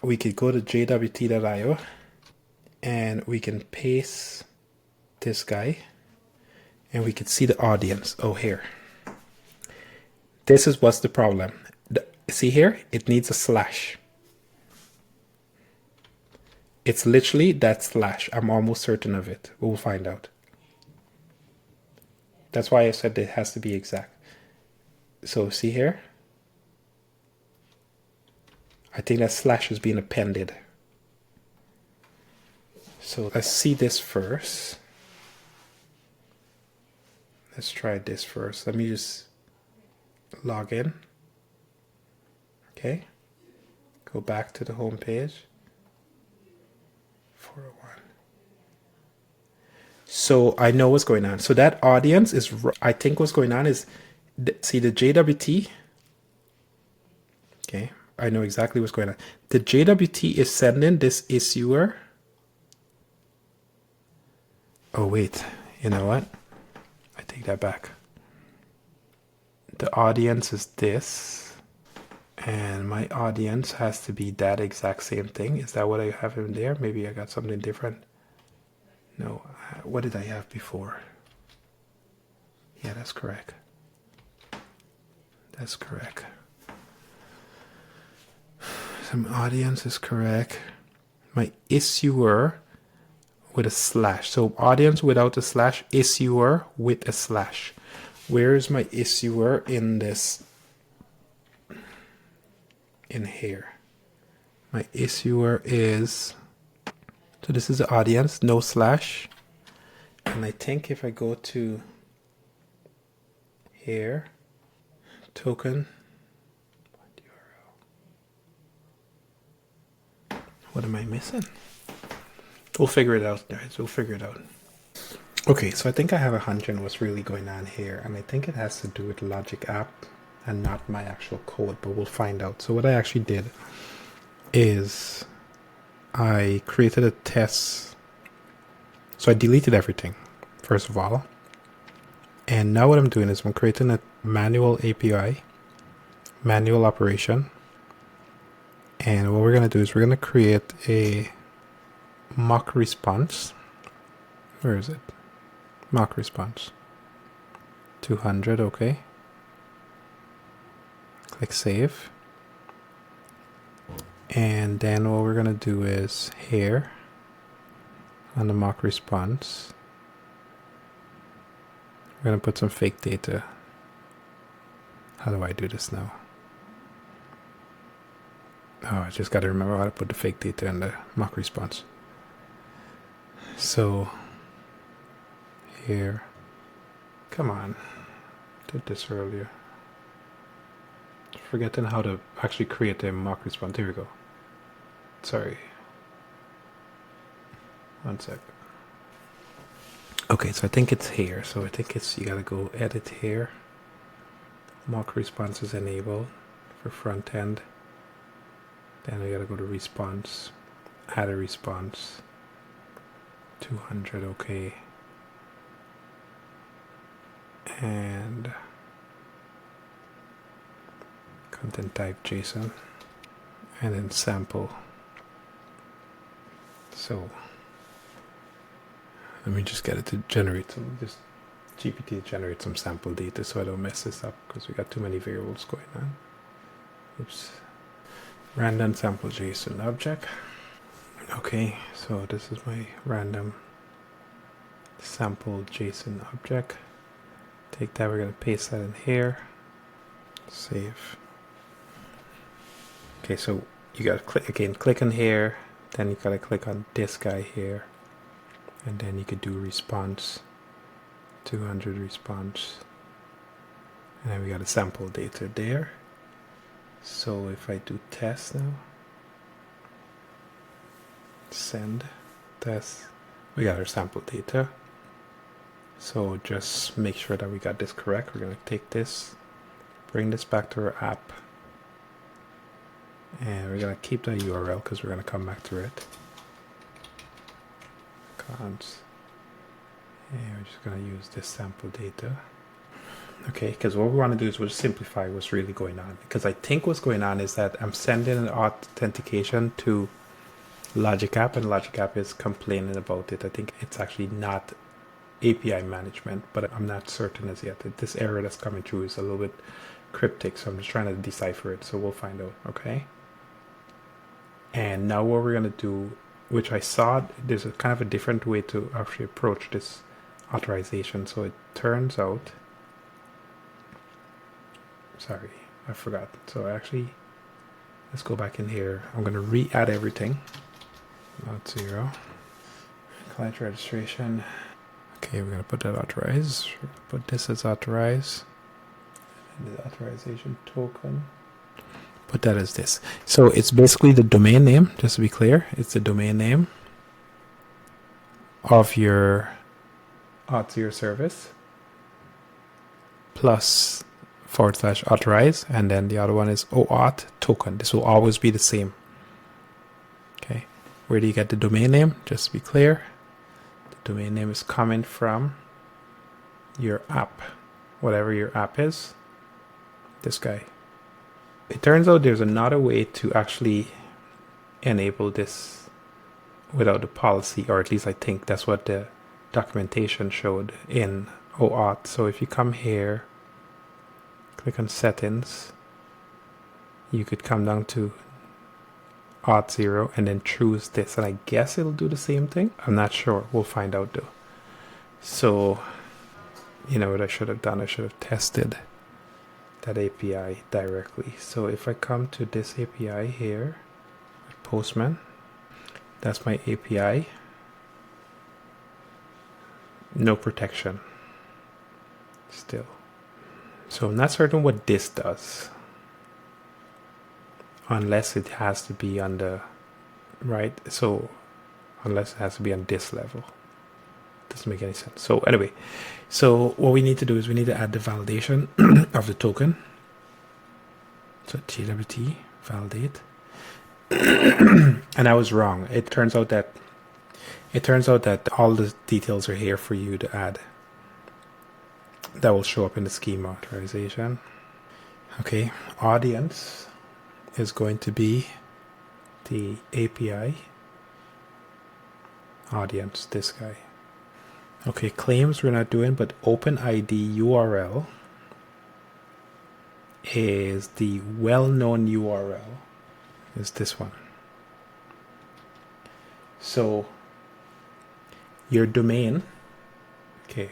we could go to jwt.io and we can paste this guy and we could see the audience. Oh, here. This is what's the problem. See here, it needs a slash. It's literally that slash. I'm almost certain of it. We'll find out. That's why I said it has to be exact. So see here, I think that slash is being appended. So let's see this first. Let's try this first. Let me just log in. Okay. Go back to the home page. 401. So I know what's going on. So that audience is, I think what's going on is, see the JWT. Okay. I know exactly what's going on. The JWT is sending this issuer. Oh, wait. You know what? I take that back. The audience is this. And my audience has to be that exact same thing. Is that what I have in there? Maybe I got something different. No. What did I have before? Yeah, that's correct. That's correct. Some audience is correct. My issuer with a slash. So audience without a slash, issuer with a slash. Where is my issuer in this? In here. My issuer is, so this is the audience, no slash. And I think if I go to here, token, what am I missing? We'll figure it out, guys. We'll figure it out. Okay, so I think I have a hunch on what's really going on here. And I think it has to do with Logic App and not my actual code, but we'll find out. So what I actually did is I created a test. So I deleted everything, first of all. And now what I'm doing is I'm creating a manual API, manual operation. And what we're going to do is we're going to create a mock response. Where is it? Mock response. 200, okay. Click save. And then what we're going to do is here on the mock response, we're going to put some fake data. How do I do this now? Oh, I just got to remember how to put the fake data in the mock response. So here, come on, did this earlier. Forgetting how to actually create a mock response. Here we go. Sorry. One sec. Okay, so I think it's here. So I think it's, you gotta go edit here. Mock response is enabled for front end. Then we gotta go to response, add a response. 200, okay. And content type JSON, and then sample. So let me just get it to generate some, just GPT to generate some sample data so I don't mess this up because we got too many variables going on. Oops. Random sample JSON object. Okay, so this is my random sample JSON object. Take that, we're going to paste that in here. Save. Okay, so you got to click again, click on here, then you got to click on this guy here, and then you could do response, 200 response, and then we got a sample data there. So if I do test now, send test, we got our sample data. So just make sure that we got this correct. We're going to take this, bring this back to our app, and we're going to keep the URL because we're going to come back to it. Cons. And we're just going to use this sample data. Okay, because what we want to do is we'll simplify what's really going on. Because I think what's going on is that I'm sending an authentication to Logic App, and Logic App is complaining about it. I think it's actually not API management, but I'm not certain as yet. This error that's coming through is a little bit cryptic, so I'm just trying to decipher it. So we'll find out, okay? And now what we're going to do, which I saw, there's a kind of a different way to actually approach this authorization. So it turns out, sorry, I forgot. So actually, let's go back in here. I'm going to re-add everything. Auth0, client registration. Okay, we're going to put that authorized. Put this as authorized. And the authorization token. Put that as this. So it's basically the domain name, just to be clear. It's the domain name of your Auth0 service plus /authorize, and then the other one is OAuth token. This will always be the same. Okay, where do you get the domain name? Just to be clear, the domain name is coming from your app, whatever your app is. This guy. It turns out there's another way to actually enable this without the policy, or at least I think that's what the documentation showed in OAuth. So if you come here, click on settings, you could come down to Auth0 and then choose this, and I guess it'll do the same thing. I'm not sure. We'll find out though. So, you know what I should have done? I should have tested that API directly. So if I come to this API here, Postman, that's my API. No protection still. So I'm not certain what this does, unless it has to be on the right. So unless it has to be on this level, doesn't make any sense. So anyway, so what we need to do is we need to add the validation of the token. So JWT validate. And I was wrong. It turns out that all the details are here for you to add. That will show up in the schema authorization. Okay, audience is going to be the API audience, this guy. Okay, claims we're not doing, but OpenID URL is the well-known URL, is this one. So your domain, okay,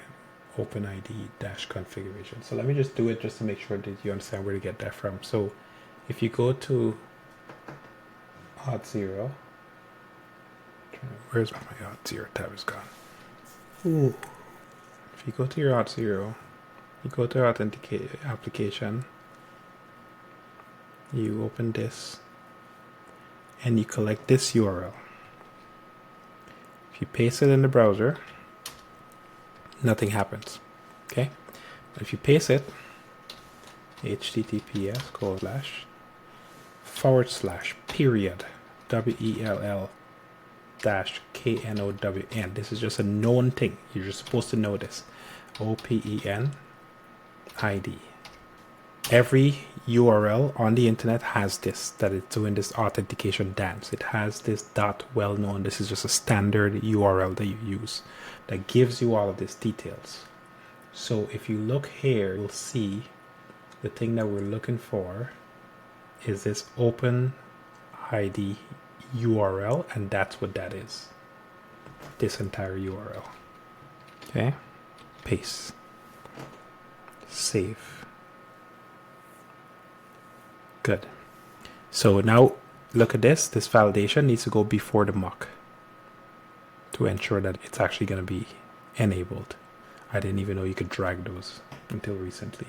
OpenID -configuration. So let me just do it just to make sure that you understand where to get that from. So if you go to Auth0, where's my Auth0 tab is gone? Ooh. If you go to your Auth0, you go to authenticate application, you open this, and you collect this URL. If you paste it in the browser, nothing happens. Okay, but if you paste it, https:// WELL-KNOWN. This is just a known thing. You're just supposed to know this. OPEN ID. Every URL on the internet has this, that it's doing this authentication dance. It has this dot well known. This is just a standard URL that you use that gives you all of these details. So if you look here, you'll see the thing that we're looking for is this open ID URL, and that's what that is. This entire URL. Okay, paste, save. Good. So now look at this. This validation needs to go before the mock to ensure that it's actually going to be enabled. I didn't even know you could drag those until recently.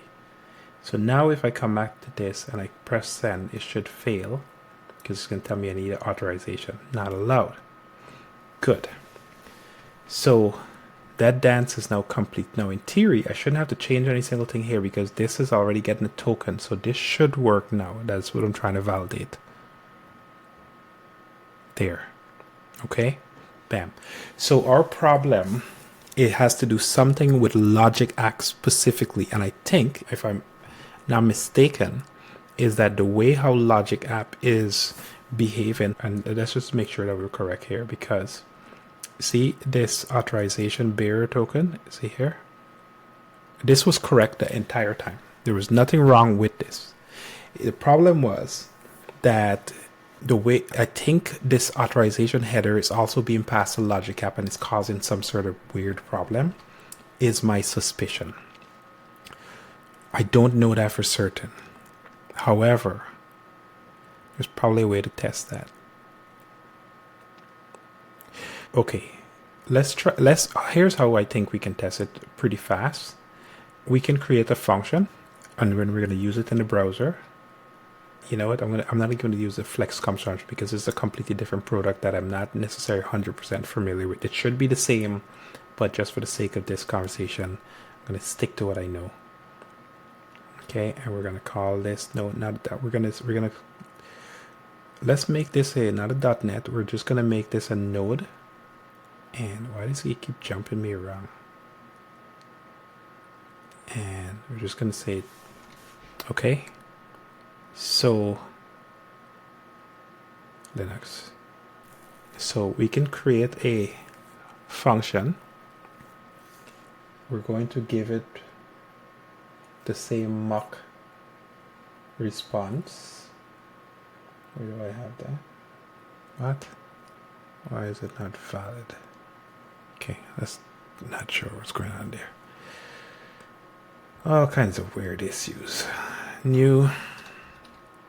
So now if I come back to this and I press send, it should fail because it's going to tell me I need authorization. Not allowed. Good. So that dance is now complete. Now in theory, I shouldn't have to change any single thing here because this is already getting a token. So this should work now. That's what I'm trying to validate. There. Okay. Bam. So our problem, it has to do something with logic act specifically. And I think, if I'm not mistaken, is that the way how logic app is behaving, and let's just make sure that we're correct here, because see this authorization bearer token, see here, this was correct the entire time. There was nothing wrong with this. The problem was that the way, I think this authorization header is also being passed to logic app and it's causing some sort of weird problem, is my suspicion. I don't know that for certain. However, there's probably a way to test that. Okay, here's how I think we can test it pretty fast. We can create a function, and when we're going to use it in the browser, you know what, I'm not going to use the flex construct because it's a completely different product that I'm not necessarily 100% familiar with. It should be the same, but just for the sake of this conversation, I'm going to stick to what I know. Okay, and we're going to call this, no, not that, we're going to, let's make this not a .NET, we're just going to make this a node. And why does he keep jumping me around? And we're just going to say, okay, so Linux. So we can create a function. We're going to give it the same mock response. Where do I have that? What? Why is it not valid? Okay, that's not sure what's going on there. All kinds of weird issues. New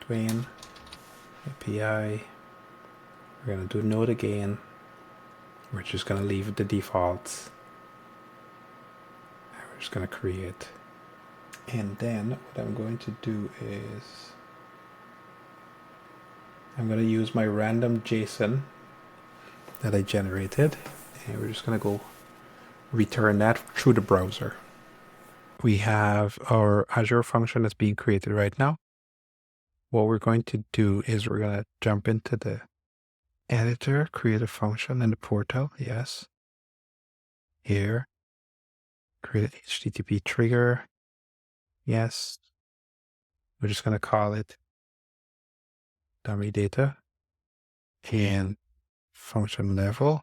Dwain API. We're going to do node again. We're just going to leave the defaults. And we're just going to create. And then what I'm going to do is I'm going to use my random JSON that I generated. And we're just going to go return that through the browser. We have our Azure function that's being created right now. What we're going to do is we're going to jump into the editor, create a function in the portal. Yes. Here. Create an HTTP trigger. Yes. We're just going to call it dummy data and function level.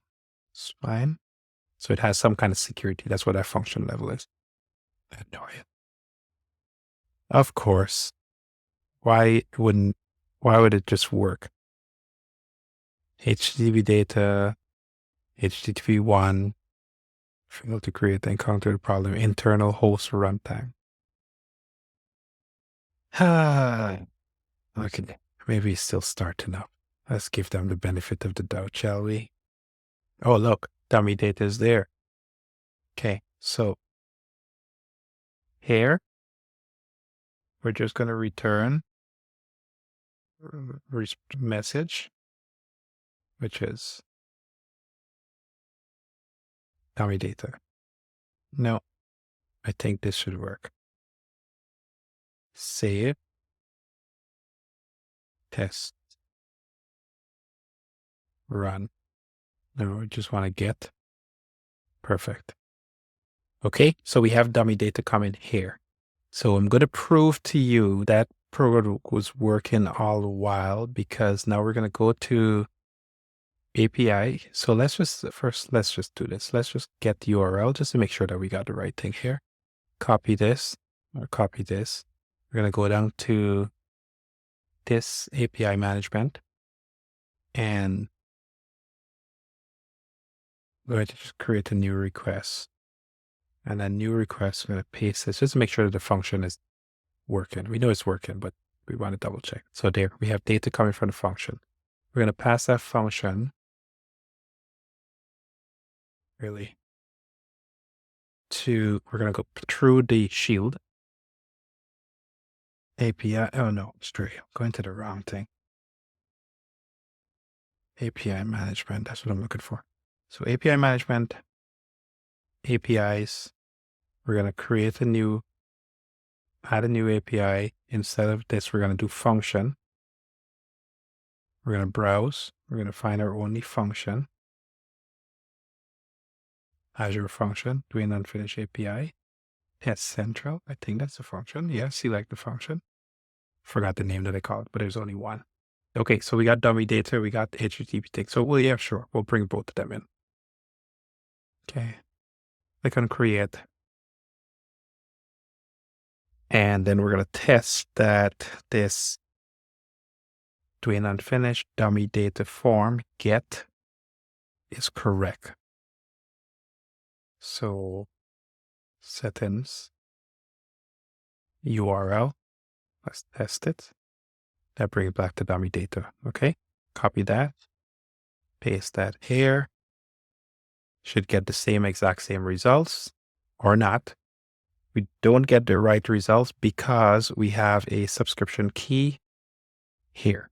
It's fine. So it has some kind of security. That's what that function level is. Annoying. Of course. Why would it just work? HTTP data, HTTP1, failed to create the encountered problem, internal host runtime. Okay, maybe it's still starting up. Let's give them the benefit of the doubt, shall we? Oh, look, dummy data is there. Okay, so here, we're just going to return message, which is dummy data. No, I think this should work. Save, test, run. No, we just want to get. Perfect. Okay, so we have dummy data coming here. So I'm going to prove to you that program was working all the while, because now we're going to go to API. So let's just do this. Let's just get the URL just to make sure that we got the right thing here. Copy this or copy this. We're going to go down to this API management, and we're going to just create a new request. And a new request, we're going to paste this just to make sure that the function is working. We know it's working, but we want to double check. So there, we have data coming from the function. We're going to pass that function we're going to go through the shield API. Oh no, straight. I'm going to the wrong thing. API management. That's what I'm looking for. So API management, APIs. We're going to add a new API. Instead of this, we're going to do function. We're going to browse. We're going to find our only function. Azure function, Dwain unfinished API. Test central. I think that's the function. Yeah, select the function. Forgot the name that I called, but there's only one. Okay, so we got dummy data, we got HTTP thing. So yeah, sure, we'll bring both of them in. Okay, click on create. And then we're going to test that this Dwain unfinished dummy data form get is correct. So settings, URL, let's test it. That brings back the dummy data. Okay, copy that, paste that here. Should get the exact same results or not. We don't get the right results because we have a subscription key here.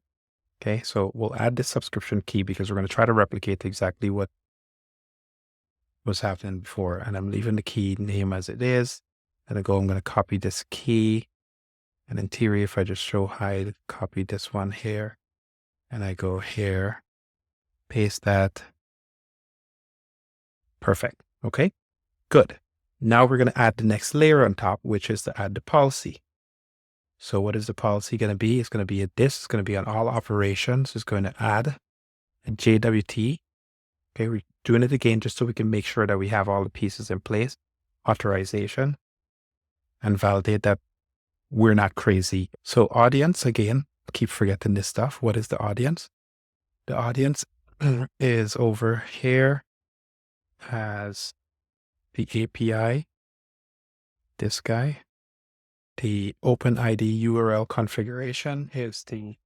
Okay, so we'll add this subscription key because we're going to try to replicate exactly what was happening before. And I'm leaving the key name as it is. And I'm going to copy this key. And in theory, if I just show hide, copy this one here. And I go here, paste that. Perfect. Okay, good. Now we're going to add the next layer on top, which is to add the policy. So what is the policy going to be? It's going to be it's going to be on all operations. It's going to add a JWT. Okay, we're doing it again just so we can make sure that we have all the pieces in place. Authorization, and validate that we're not crazy. So audience, again, keep forgetting this stuff. What is the audience? The audience is over here as the API, this guy. The OpenID URL configuration is the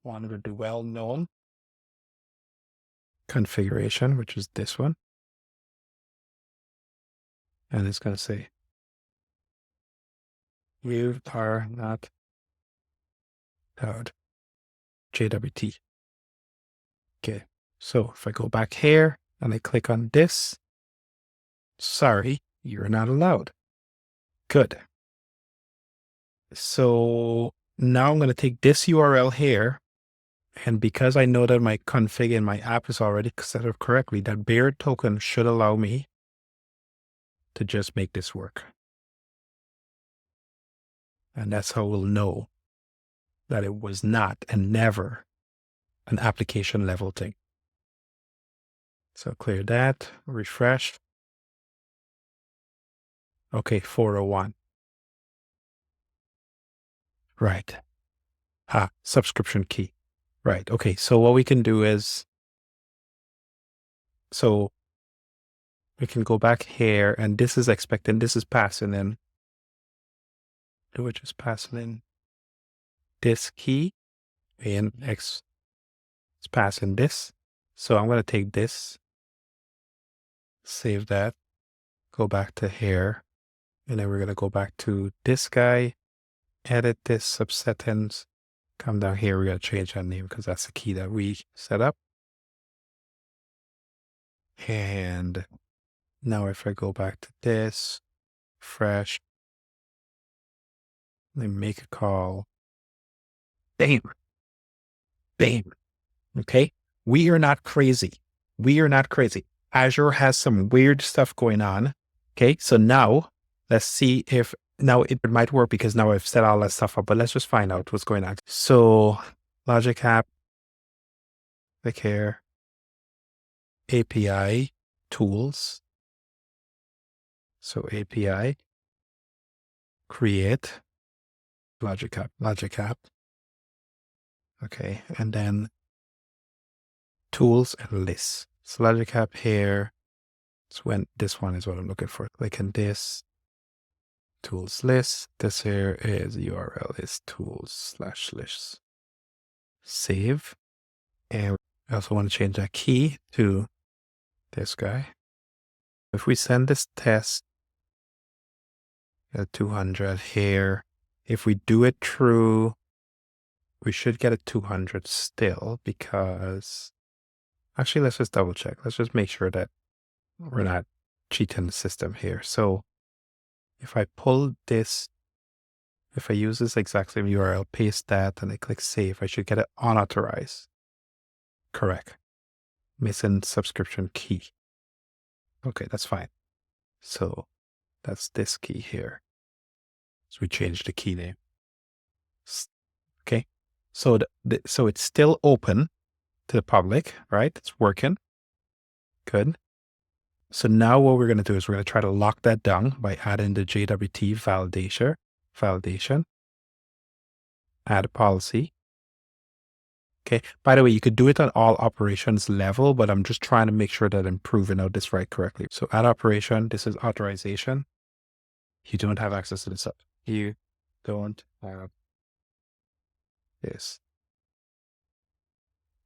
one with the well-known configuration, which is this one. And it's going to say, you are not allowed JWT. Okay, so if I go back here and I click on this, sorry, you're not allowed. Good. So now I'm going to take this URL here, and because I know that my config in my app is already set up correctly, that bear token should allow me to just make this work. And that's how we'll know that it was not and never an application level thing. So clear that, refresh. Okay, 401. Right. Subscription key. Right. Okay. So what we can do is, so we can go back here, and this is expecting, this is passing in. We're just passing in this key, and X is passing this. So I'm going to take this, save that, go back to here, and then we're going to go back to this guy, edit this subsettings, come down here. We're going to change that name because that's the key that we set up. And now if I go back to this, fresh, let me make a call. Bam. Bam. Okay. We are not crazy. We are not crazy. Azure has some weird stuff going on. Okay. So now Let's see if now it might work because now I've set all that stuff up, but let's just find out what's going on. So Logic App, click here, API tools. So API, create Logic App. Okay. And then tools and lists. So Logic App here. It's when this one is what I'm looking for. Click on this. Tools list. This here is URL is tools/lists. Save. And I also want to change that key to this guy. If we send this test at 200 here, if we do it through, we should get a 200 still because actually, let's just double check. Let's just make sure that we're not cheating the system here. So if I pull this, if I use this exact same URL, paste that, and I click save, I should get it unauthorized. Correct. Missing subscription key. Okay, that's fine. So that's this key here. So we changed the key name. Okay. So so it's still open to the public, right? It's working. Good. So now what we're going to do is we're going to try to lock that down by adding the JWT validation, add a policy. Okay. By the way, you could do it on all operations level, but I'm just trying to make sure that I'm proving out this right correctly. So add operation, this is authorization. You don't have access to this up. You don't have this.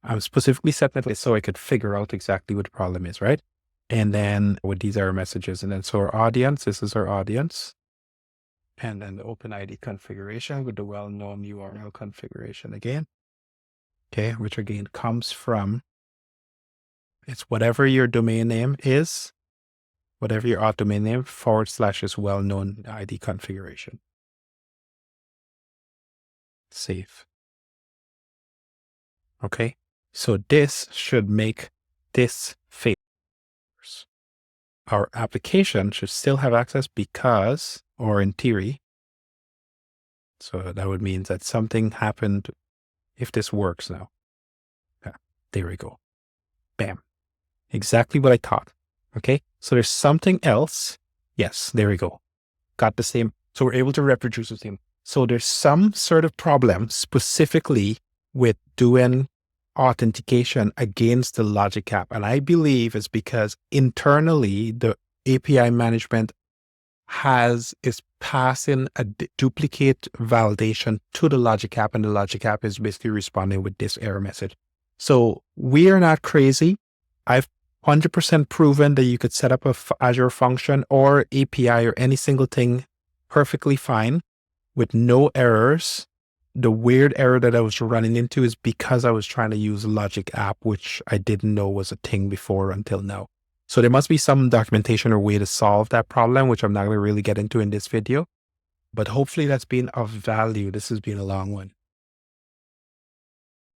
I'm specifically setting it so I could figure out exactly what the problem is, right? And then with these error messages, and then so our audience, this is our audience. And then the OpenID configuration with the well-known URL configuration again. Okay, which again comes from, it's whatever your domain name is, whatever your auth domain name / is well-known ID configuration. Save. Okay, so this should make this fail. Our application should still have access because, or in theory, so that would mean that something happened if this works now. Yeah, there we go. Bam. Exactly what I thought. Okay, so there's something else. Yes, there we go. Got the same. So we're able to reproduce the same. So there's some sort of problem specifically with doing authentication against the Logic App. And I believe it's because internally the API management is passing a duplicate validation to the Logic App, and the Logic App is basically responding with this error message. So we are not crazy. I've 100% proven that you could set up a Azure function or API or any single thing perfectly fine with no errors. The weird error that I was running into is because I was trying to use Logic App, which I didn't know was a thing before until now. So there must be some documentation or way to solve that problem, which I'm not going to really get into in this video. But hopefully that's been of value. This has been a long one.